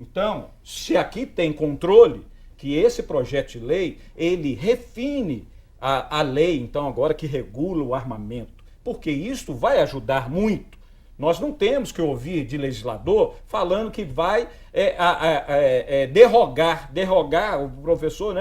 Então, se aqui tem controle, que esse projeto de lei, ele refine a lei, então, agora que regula o armamento, porque isso vai ajudar muito. Nós não temos que ouvir de legislador falando que vai derrogar, o professor,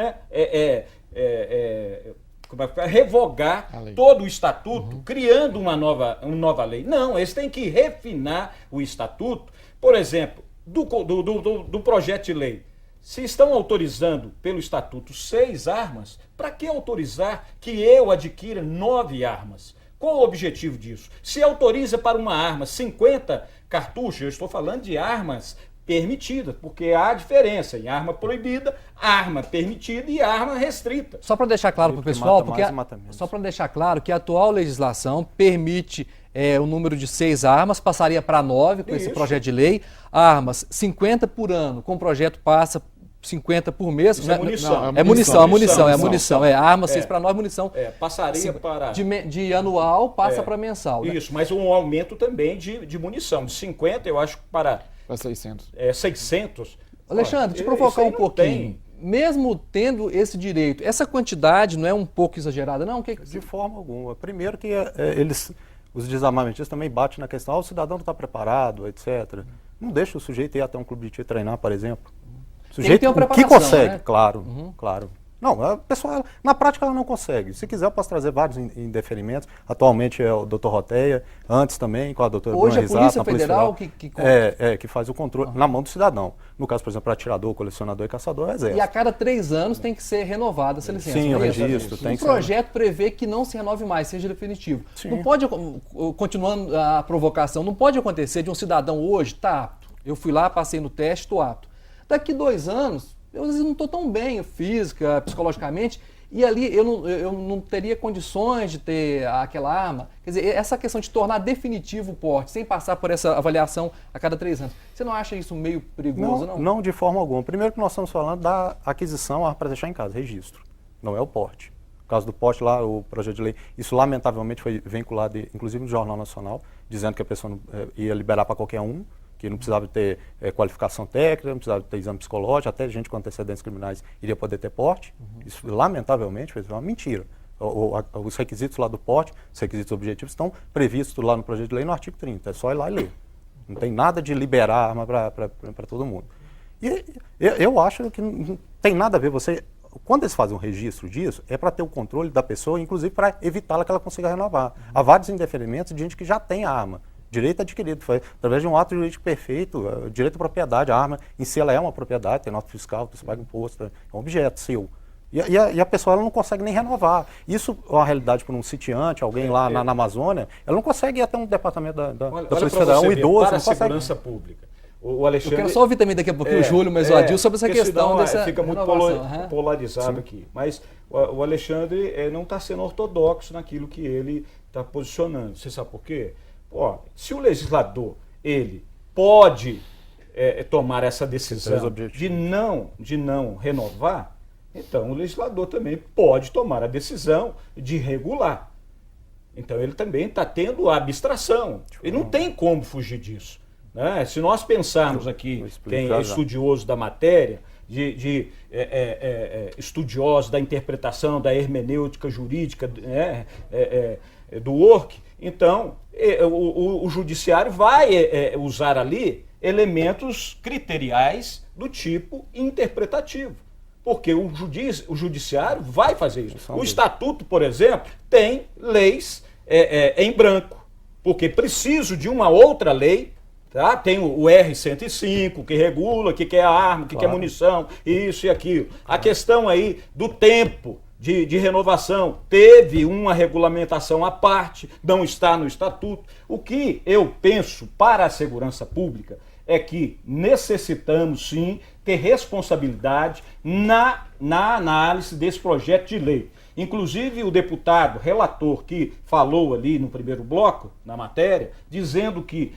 revogar todo o estatuto, criando uma nova lei. Não, eles têm que refinar o estatuto. Por exemplo, do projeto de lei, se estão autorizando pelo estatuto 6 armas, para que autorizar que eu adquira 9 armas? Qual o objetivo disso? Se autoriza para uma arma 50 cartuchos, eu estou falando de armas permitidas, porque há diferença em arma proibida, arma permitida e arma restrita. Só para deixar claro para o pessoal, só para deixar claro que a atual legislação permite o número de 6 armas, passaria para 9 com esse projeto de lei, armas 50 por ano, com o projeto passa 50 por mês. Isso é munição. É munição. Arma 6 para 9, munição. Passaria para... De anual passa para mensal. Né? Isso, mas um aumento também de munição. De 50, eu acho, para 600. 600. Alexandre, te provocar um pouquinho. Mesmo tendo esse direito, essa quantidade não é um pouco exagerada, não? De forma alguma. Primeiro que os desarmamentistas também batem na questão, o cidadão não está preparado, etc. Não deixa o sujeito ir até um clube de tiro treinar, por exemplo. Sujeito que consegue, né? claro. Não, a pessoa, na prática ela não consegue. Se quiser eu posso trazer vários indeferimentos. Atualmente é o Dr. Roteia, antes também com a doutora Hoje a Polícia Federal que faz o controle na mão do cidadão. No caso, por exemplo, atirador, colecionador e caçador, é exército. E a cada 3 anos tem que ser renovada essa licença. Sim, o registro. O projeto prevê que não se renove mais, seja definitivo. Sim. Não pode, continuando a provocação, não pode acontecer de um cidadão hoje, tá apto. Eu fui lá, passei no teste, estou apto. Daqui 2 anos, eu às vezes não estou tão bem física, psicologicamente, e ali eu não teria condições de ter aquela arma. Quer dizer, essa questão de tornar definitivo o porte, sem passar por essa avaliação a cada 3 anos. Você não acha isso meio perigoso, não? Não, de forma alguma. Primeiro que nós estamos falando da aquisição para deixar em casa, registro. Não é o porte. No caso do porte lá, o projeto de lei, isso lamentavelmente foi vinculado, inclusive no Jornal Nacional, dizendo que a pessoa ia liberar para qualquer um, que não precisava ter qualificação técnica, não precisava ter exame psicológico, até gente com antecedentes criminais iria poder ter porte. Isso, lamentavelmente, foi uma mentira. Os requisitos lá do porte, os requisitos objetivos, estão previstos lá no projeto de lei no artigo 30. É só ir lá e ler. Não tem nada de liberar arma para todo mundo. E eu acho que não tem nada a ver quando eles fazem um registro disso, é para ter o controle da pessoa, inclusive para evitá-la que ela consiga renovar. Há vários indeferimentos de gente que já tem a arma. Direito adquirido, foi através de um ato jurídico perfeito, direito à propriedade, a arma em si ela é uma propriedade, tem nota fiscal, você paga imposto, é um objeto seu. E a pessoa ela não consegue nem renovar. Isso é uma realidade para um sitiante, alguém lá na Amazônia, ela não consegue ir até um departamento da Polícia Federal, um idoso, para a segurança pública. O Alexandre... Eu quero só ouvir também daqui a pouquinho o Júlio, mas o Adil sobre essa questão dessa fica muito polarizado aqui. Mas o Alexandre não está sendo ortodoxo naquilo que ele está posicionando. Você sabe por quê? Se o legislador ele pode tomar essa decisão de não renovar, então o legislador também pode tomar a decisão de regular. Então ele também está tendo a abstração. Ele não tem como fugir disso. Né? Se nós pensarmos aqui, quem é estudioso da matéria, de estudiosos da interpretação, da hermenêutica jurídica, do work, então o judiciário vai usar ali elementos criteriais do tipo interpretativo. Porque o judiciário vai fazer isso. O estatuto, por exemplo, tem leis em branco, porque preciso de uma outra lei. Tá? Tem o R-105, que regula o que é arma, o que é munição, isso e aquilo. A questão aí do tempo de renovação, teve uma regulamentação à parte, não está no estatuto. O que eu penso para a segurança pública é que necessitamos sim ter responsabilidade na análise desse projeto de lei. Inclusive o deputado relator que falou ali no primeiro bloco, na matéria, dizendo que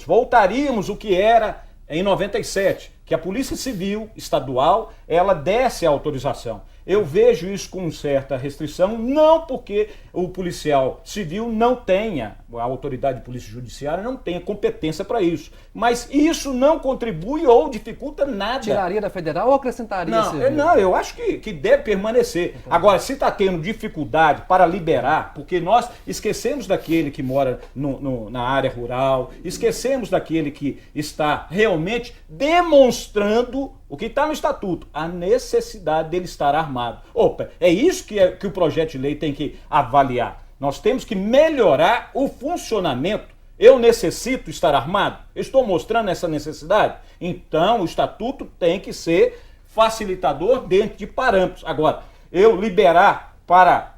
voltaríamos o que era em 97, que a Polícia Civil Estadual, ela desse a autorização. Eu vejo isso com certa restrição, não porque o policial civil não tenha, a autoridade de polícia judiciária não tenha competência para isso, mas isso não contribui ou dificulta nada. Tiraria da federal ou acrescentaria? Não, eu acho que deve permanecer. Agora, se está tendo dificuldade para liberar, porque nós esquecemos daquele que mora na área rural, esquecemos daquele que está realmente demonstrando o que está no estatuto, a necessidade dele estar armado. Opa, é isso que o projeto de lei tem que avaliar. Nós temos que melhorar o funcionamento. Eu necessito estar armado? Eu estou mostrando essa necessidade? Então, o estatuto tem que ser facilitador dentro de parâmetros. Agora, eu liberar para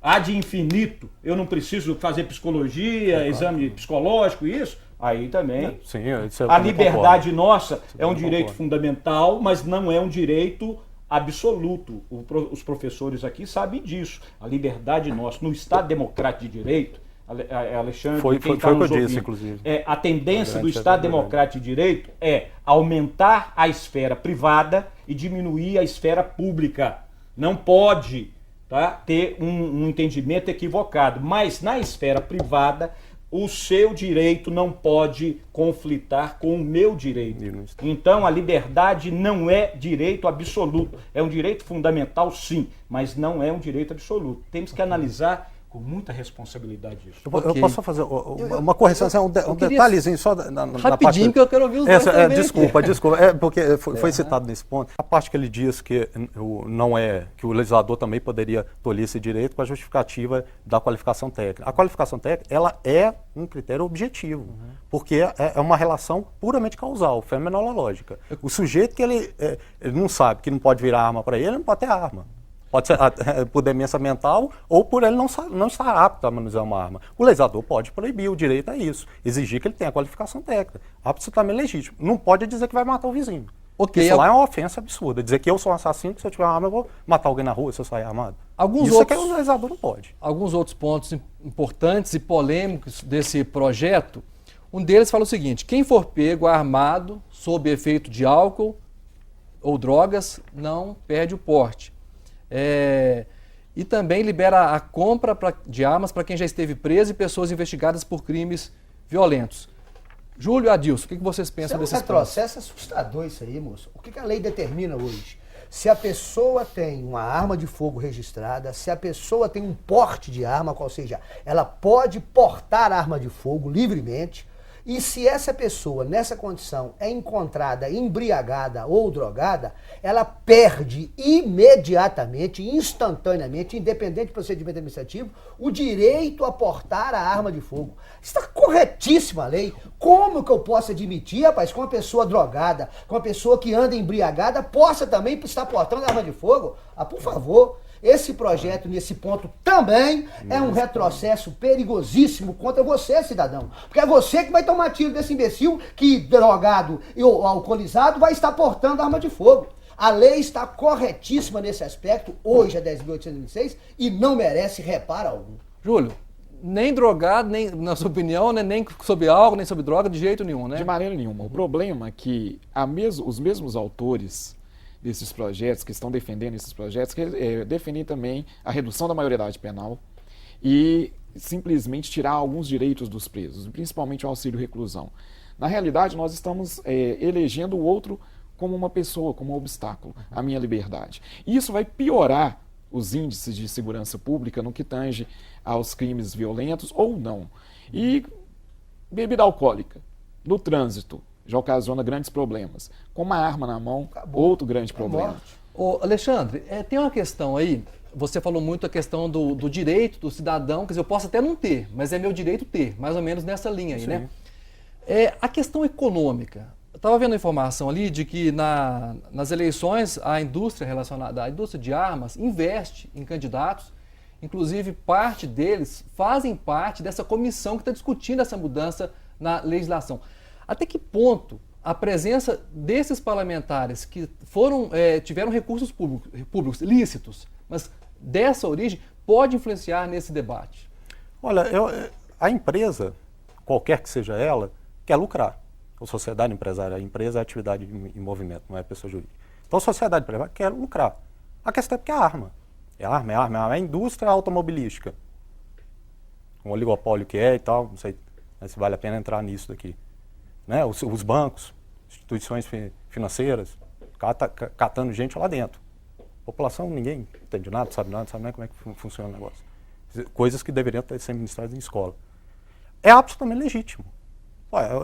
ad infinito, eu não preciso fazer psicologia, exame psicológico, isso, aí também. Sim, a liberdade nossa é um direito fundamental, mas não é um direito absoluto. Os professores aqui sabem disso. A liberdade nossa, no Estado Democrático de Direito, Alexandre, foi o que eu disse, inclusive. A tendência do Estado Democrático de Direito é aumentar a esfera privada e diminuir a esfera pública. Não pode, tá, ter um entendimento equivocado, mas na esfera privada o seu direito não pode conflitar com o meu direito. Então a liberdade não é direito absoluto, é um direito fundamental sim, mas não é um direito absoluto. Temos que analisar com muita responsabilidade isso. Eu posso só fazer uma correção, um detalhezinho só na rapidinho, parte que eu quero ouvir os dois também. Desculpa, porque foi citado nesse ponto. A parte que ele diz que que o legislador também poderia tolir esse direito com a justificativa da qualificação técnica. A qualificação técnica, ela é um critério objetivo, porque é uma relação puramente causal, fenomenológica. O sujeito que ele não sabe que não pode virar arma para ele não pode ter arma. Pode ser por demência mental ou por ele não estar apto a manusear uma arma. O legislador pode proibir, o direito é isso. Exigir que ele tenha a qualificação técnica. Absolutamente legítimo. Não pode dizer que vai matar o vizinho. Isso lá é uma ofensa absurda. Dizer que eu sou um assassino, que se eu tiver uma arma eu vou matar alguém na rua se eu sair armado. Isso é que o legislador não pode. Alguns outros pontos importantes e polêmicos desse projeto, um deles fala o seguinte: quem for pego armado sob efeito de álcool ou drogas não perde o porte. E também libera a compra de armas para quem já esteve preso e pessoas investigadas por crimes violentos. Júlio, Adilson, o que vocês pensam desses pontos? É um retrocesso assustador isso aí, moço. O que a lei determina hoje? Se a pessoa tem uma arma de fogo registrada, se a pessoa tem um porte de arma, qual seja, ela pode portar arma de fogo livremente. E se essa pessoa, nessa condição, é encontrada embriagada ou drogada, ela perde imediatamente, instantaneamente, independente do procedimento administrativo, o direito a portar a arma de fogo. Está corretíssima a lei. Como que eu posso admitir, rapaz, que uma pessoa drogada, que uma pessoa que anda embriagada, possa também estar portando arma de fogo? Por favor. Esse projeto, nesse ponto, também é um retrocesso perigosíssimo contra você, cidadão. Porque é você que vai tomar tiro desse imbecil que, drogado e alcoolizado, vai estar portando arma de fogo. A lei está corretíssima nesse aspecto, hoje é 10.826, e não merece reparo algum. Júlio, nem drogado, nem, na sua opinião, né, nem sob álcool, nem sob droga, de jeito nenhum, né? De maneira nenhuma. O problema é que os mesmos autores desses projetos, que estão defendendo esses projetos, que defendem também a redução da maioridade penal e simplesmente tirar alguns direitos dos presos, principalmente o auxílio reclusão. Na realidade, nós estamos elegendo o outro como uma pessoa, como um obstáculo à minha liberdade. E isso vai piorar os índices de segurança pública no que tange aos crimes violentos ou não. E bebida alcoólica no trânsito já ocasiona grandes problemas. Com uma arma na mão, outro grande problema. Ô, Alexandre, tem uma questão aí, você falou muito a questão do direito do cidadão, quer dizer, eu posso até não ter, mas é meu direito ter, mais ou menos nessa linha aí, né? A questão econômica. Eu estava vendo a informação ali de que nas eleições a indústria relacionada à indústria de armas investe em candidatos, inclusive parte deles fazem parte dessa comissão que está discutindo essa mudança na legislação. Até que ponto a presença desses parlamentares que tiveram recursos públicos lícitos, mas dessa origem, pode influenciar nesse debate? Olha, a empresa, qualquer que seja ela, quer lucrar. A sociedade empresária, a empresa é atividade em movimento, não é pessoa jurídica. Então a sociedade empresária quer lucrar. A questão é porque é arma. É a indústria automobilística. Um oligopólio que é e tal, não sei se vale a pena entrar nisso daqui. Né? Os bancos, instituições financeiras, catando gente lá dentro. População, ninguém entende nada, sabe nem como é que funciona o negócio. Coisas que deveriam ser ministradas em escola. É absolutamente legítimo.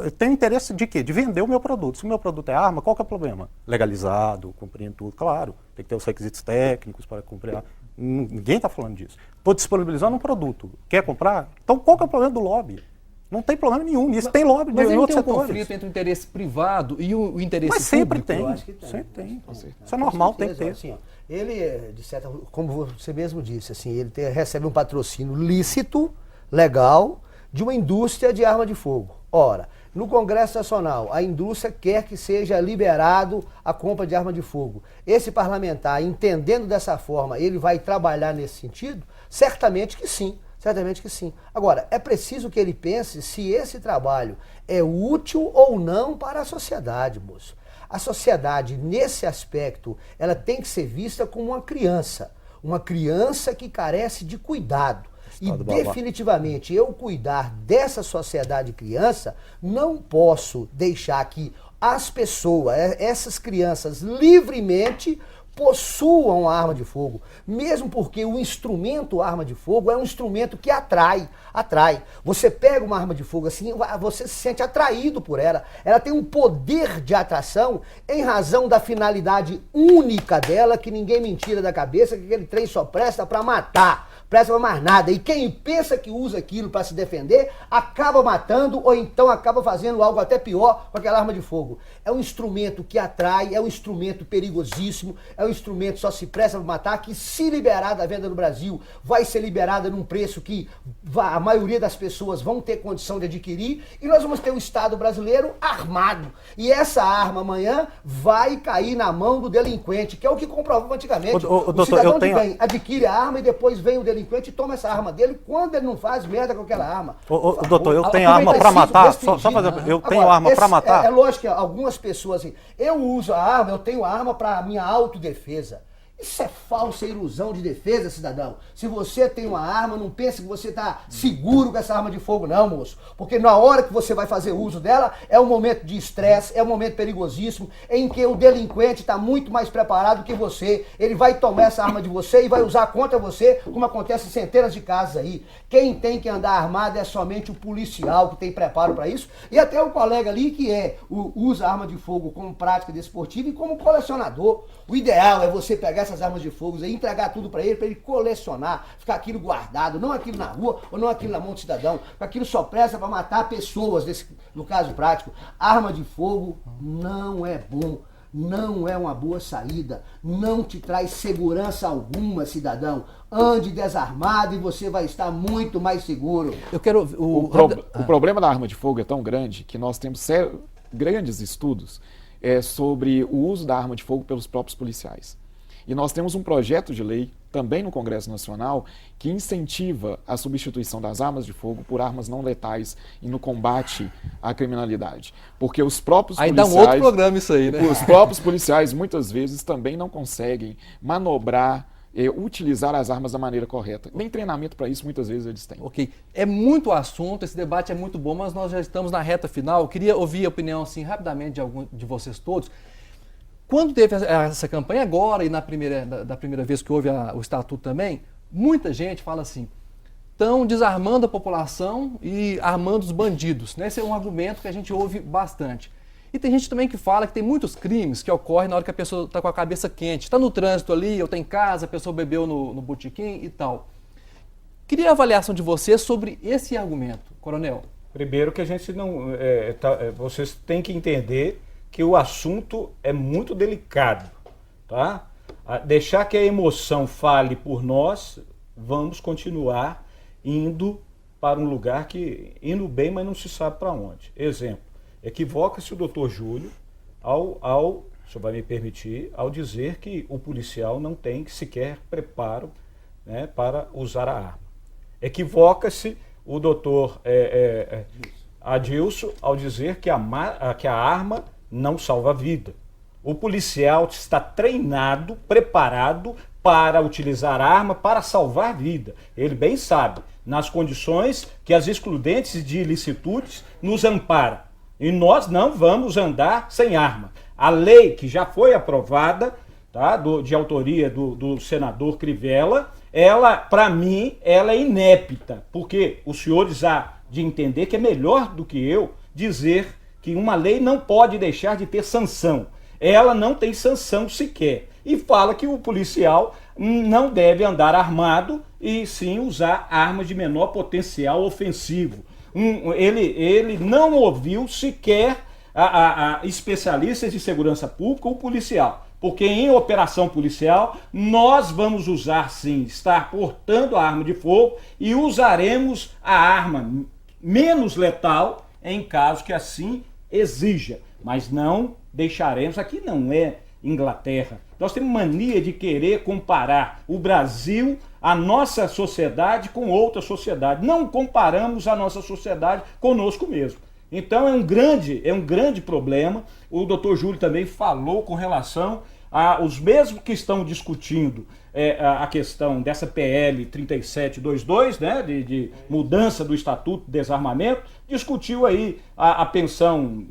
Eu tenho interesse de quê? De vender o meu produto. Se o meu produto é arma, qual que é o problema? Legalizado, cumprindo tudo, claro. Tem que ter os requisitos técnicos para cumprir. Ninguém está falando disso. Estou disponibilizando um produto. Quer comprar? Então qual que é o problema do lobby? Não tem problema nenhum. Isso tem lobby de outros setores. Mas tem um conflito entre o interesse privado e o interesse Mas sempre público? tem. Eu acho que tem. Sempre tem. Isso é normal, tem que ter. Assim, ele, de certa, como você mesmo disse, assim, ele recebe um patrocínio lícito, legal, de uma indústria de arma de fogo. Ora, no Congresso Nacional, a indústria quer que seja liberado a compra de arma de fogo. Esse parlamentar, entendendo dessa forma, ele vai trabalhar nesse sentido? Certamente que sim. Certamente que sim. Agora, é preciso que ele pense se esse trabalho é útil ou não para a sociedade, moço. A sociedade, nesse aspecto, ela tem que ser vista como uma criança que carece de cuidado. E definitivamente eu cuidar dessa sociedade criança, não posso deixar que as pessoas, essas crianças, livremente possuam a arma de fogo, mesmo porque o instrumento arma de fogo é um instrumento que atrai. Você pega uma arma de fogo assim, você se sente atraído por ela. Ela tem um poder de atração em razão da finalidade única dela, que ninguém me tira da cabeça, que aquele trem só presta para matar, presta para mais nada. E quem pensa que usa aquilo para se defender, acaba matando ou então acaba fazendo algo até pior com aquela arma de fogo. É um instrumento que atrai, é um instrumento perigosíssimo, é um instrumento que só se presta para matar, que se liberar da venda no Brasil, vai ser liberada num preço que a maioria das pessoas vão ter condição de adquirir, e nós vamos ter um Estado brasileiro armado. E essa arma amanhã vai cair na mão do delinquente, que é o que comprovou antigamente. O cidadão de bem adquire a arma e depois vem o delinquente e toma essa arma dele quando ele não faz merda com aquela arma. Doutor, eu tenho arma para matar? Eu tenho arma para matar? É lógico que algumas pessoas assim, eu uso a arma, eu tenho a arma para minha autodefesa. Isso é falsa ilusão de defesa, cidadão. Se você tem uma arma, não pense que você está seguro com essa arma de fogo, não, moço. Porque na hora que você vai fazer uso dela, é um momento de estresse, é um momento perigosíssimo, em que o delinquente está muito mais preparado que você. Ele vai tomar essa arma de você e vai usar contra você, como acontece em centenas de casos aí. Quem tem que andar armado é somente o policial que tem preparo para isso, e até o colega ali que usa a arma de fogo como prática desportiva e como colecionador. O ideal é você pegar essas armas de fogo e entregar tudo para ele colecionar, ficar aquilo guardado, não aquilo na rua ou não aquilo na mão do cidadão, porque aquilo só presta para matar pessoas, no caso prático. Arma de fogo não é bom, não é uma boa saída, não te traz segurança alguma, cidadão. Ande desarmado e você vai estar muito mais seguro. Eu quero o problema da arma de fogo é tão grande que nós temos grandes estudos sobre o uso da arma de fogo pelos próprios policiais. E nós temos um projeto de lei, também no Congresso Nacional, que incentiva a substituição das armas de fogo por armas não letais e no combate à criminalidade. Porque os próprios policiais... Aí dá um outro programa isso aí, né? Os próprios policiais, muitas vezes, também não conseguem manobrar, utilizar as armas da maneira correta. Nem treinamento para isso, muitas vezes, eles têm. Ok. É muito assunto, esse debate é muito bom, mas nós já estamos na reta final. Eu queria ouvir a opinião, assim, rapidamente de vocês todos. Quando teve essa campanha agora e da primeira vez que houve o Estatuto também, muita gente fala assim, estão desarmando a população e armando os bandidos. Né? Esse é um argumento que a gente ouve bastante. E tem gente também que fala que tem muitos crimes que ocorrem na hora que a pessoa está com a cabeça quente. Está no trânsito ali, ou está em casa, a pessoa bebeu no botequim e tal. Queria a avaliação de você sobre esse argumento, coronel. Primeiro que a gente não... vocês têm que entender que o assunto é muito delicado, tá? Deixar que a emoção fale por nós, vamos continuar indo para um lugar que... indo bem, mas não se sabe para onde. Exemplo, equivoca-se o doutor Júlio o senhor vai me permitir, ao dizer que o policial não tem sequer preparo, né, para usar a arma. Equivoca-se o doutor Adilson ao dizer que a arma não salva a vida. O policial está treinado, preparado para utilizar a arma para salvar a vida. Ele bem sabe, nas condições que as excludentes de ilicitudes nos amparam. E nós não vamos andar sem arma. A lei que já foi aprovada, tá, de autoria do senador Crivella, ela, para mim, ela é inépita, porque os senhores há de entender que é melhor do que eu dizer que uma lei não pode deixar de ter sanção. Ela não tem sanção sequer. E fala que o policial não deve andar armado e sim usar armas de menor potencial ofensivo. Ele não ouviu sequer a especialistas de segurança pública ou policial. Porque em operação policial, nós vamos usar sim, estar portando a arma de fogo e usaremos a arma menos letal em caso que assim exija. Mas não deixaremos, aqui não é Inglaterra. Nós temos mania de querer comparar o Brasil, a nossa sociedade, com outra sociedade. Não comparamos a nossa sociedade conosco mesmo. Então é um grande problema. O doutor Júlio também falou com relação aos mesmos que estão discutindo a questão dessa PL 3722, né, de mudança do Estatuto de Desarmamento, discutiu aí a pensão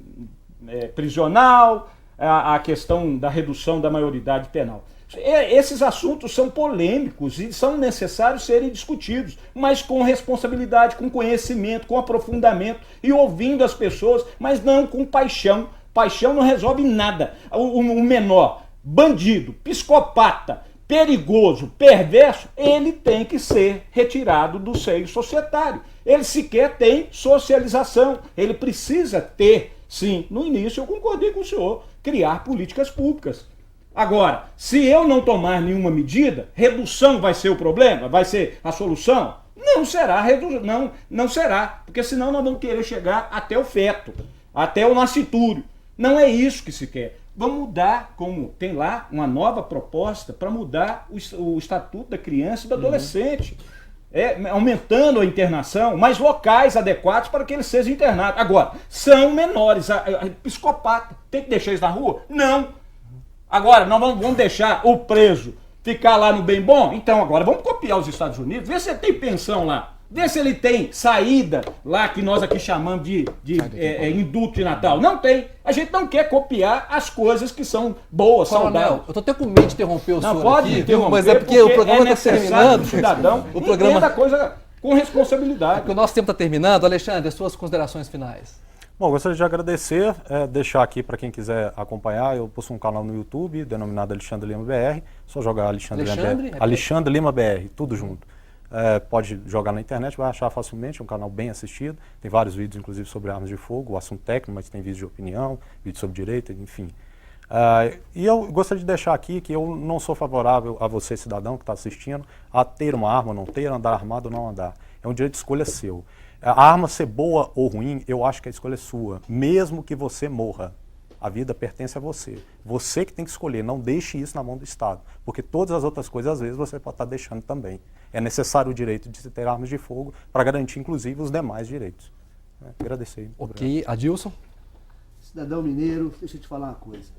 prisional, a questão da redução da maioridade penal. Esses assuntos são polêmicos e são necessários serem discutidos, mas com responsabilidade, com conhecimento, com aprofundamento e ouvindo as pessoas, mas não com paixão. Paixão não resolve nada. O menor, bandido, psicopata, perigoso, perverso, ele tem que ser retirado do seio societário. Ele sequer tem socialização. Ele precisa ter, sim, no início eu concordei com o senhor, criar políticas públicas. Agora, se eu não tomar nenhuma medida, redução vai ser o problema? Vai ser a solução? Não será, não será, porque senão nós vamos querer chegar até o feto, até o nascitúrio. Não é isso que se quer. Vamos mudar, como tem lá uma nova proposta para mudar o Estatuto da Criança e do Adolescente. Aumentando a internação, mas locais adequados para que eles sejam internados. Agora, são menores, psicopata, tem que deixar eles na rua? Não. Agora, nós vamos deixar o preso ficar lá no bem bom? Então, agora, vamos copiar os Estados Unidos, ver se ele tem pensão lá, ver se ele tem saída lá, que nós aqui chamamos de indulto de Natal. Não tem. A gente não quer copiar as coisas que são boas, saudáveis. Eu tô até com medo de interromper o senhor Não pode aqui, interromper, mas é porque o programa está terminando. O cidadão o programa entenda a coisa com responsabilidade. Porque o nosso tempo está terminando. Alexandre, as suas considerações finais. Bom, gostaria de agradecer, deixar aqui para quem quiser acompanhar, eu possuo um canal no YouTube denominado Alexandre Lima BR, só jogar Alexandre Lima BR, tudo junto. Pode jogar na internet, vai achar facilmente, é um canal bem assistido, tem vários vídeos inclusive sobre armas de fogo, o assunto técnico, mas tem vídeos de opinião, vídeos sobre direito, enfim. E eu gostaria de deixar aqui que eu não sou favorável a você, cidadão que está assistindo, a ter uma arma ou não ter, andar armado ou não andar. É um direito de escolha seu. A arma ser boa ou ruim, eu acho que a escolha é sua, mesmo que você morra. A vida pertence a você. Você que tem que escolher, não deixe isso na mão do Estado, porque todas as outras coisas, às vezes, você pode estar deixando também. É necessário o direito de se ter armas de fogo para garantir, inclusive, os demais direitos. Agradecer. Ok, Adilson? Cidadão mineiro, deixa eu te falar uma coisa.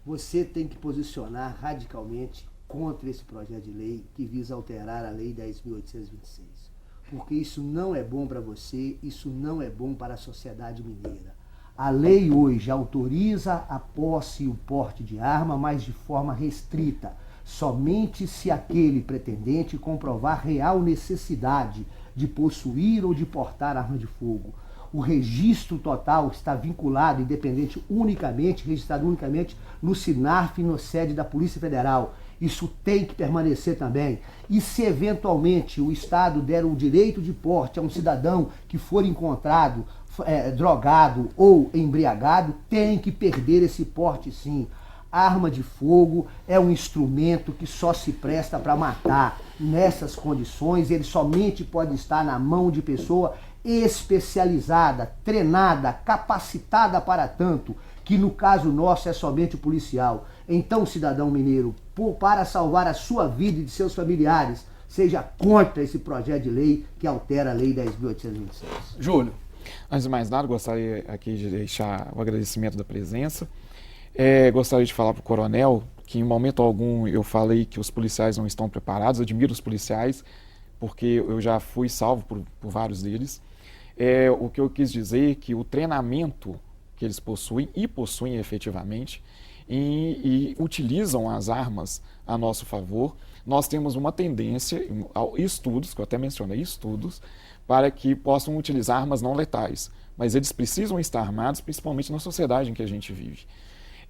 Você tem que posicionar radicalmente contra esse projeto de lei que visa alterar a Lei 10.826. Porque isso não é bom para você, isso não é bom para a sociedade mineira. A lei hoje autoriza a posse e o porte de arma, mas de forma restrita, somente se aquele pretendente comprovar real necessidade de possuir ou de portar arma de fogo. o registro total está vinculado, registrado unicamente no SINARF e no sede da Polícia Federal. Isso tem que permanecer também. E se eventualmente o Estado der o direito de porte a um cidadão que for encontrado drogado ou embriagado, tem que perder esse porte sim. A arma de fogo é um instrumento que só se presta para matar. Nessas condições, ele somente pode estar na mão de pessoa especializada, treinada, capacitada para tanto, que no caso nosso é somente o policial. Então, cidadão mineiro, para salvar a sua vida e de seus familiares, seja contra esse projeto de lei que altera a Lei 10.826. Júlio. Antes de mais nada, gostaria aqui de deixar o agradecimento da presença. Gostaria de falar para o coronel que em momento algum eu falei que os policiais não estão preparados. Admiro os policiais, porque eu já fui salvo por vários deles. O que eu quis dizer é que o treinamento que eles possuem efetivamente e utilizam as armas a nosso favor. Nós temos uma tendência, estudos, que eu até mencionei, estudos, para que possam utilizar armas não letais. Mas eles precisam estar armados, principalmente na sociedade em que a gente vive.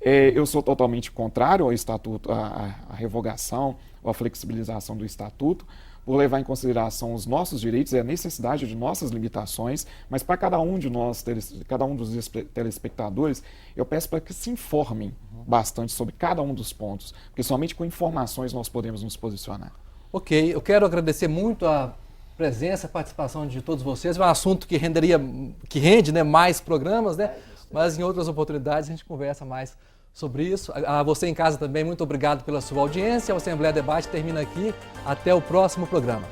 Eu sou totalmente contrário ao estatuto, à revogação ou à flexibilização do estatuto, por levar em consideração os nossos direitos e a necessidade de nossas limitações, mas para cada um de nós, cada um dos telespectadores, eu peço para que se informem bastante sobre cada um dos pontos, porque somente com informações nós podemos nos posicionar. Ok, eu quero agradecer muito a presença, a participação de todos vocês. É um assunto que rende, né, mais programas, né? Mas em outras oportunidades a gente conversa mais sobre isso. A você em casa também, muito obrigado pela sua audiência. O Assembleia Debate termina aqui. Até o próximo programa.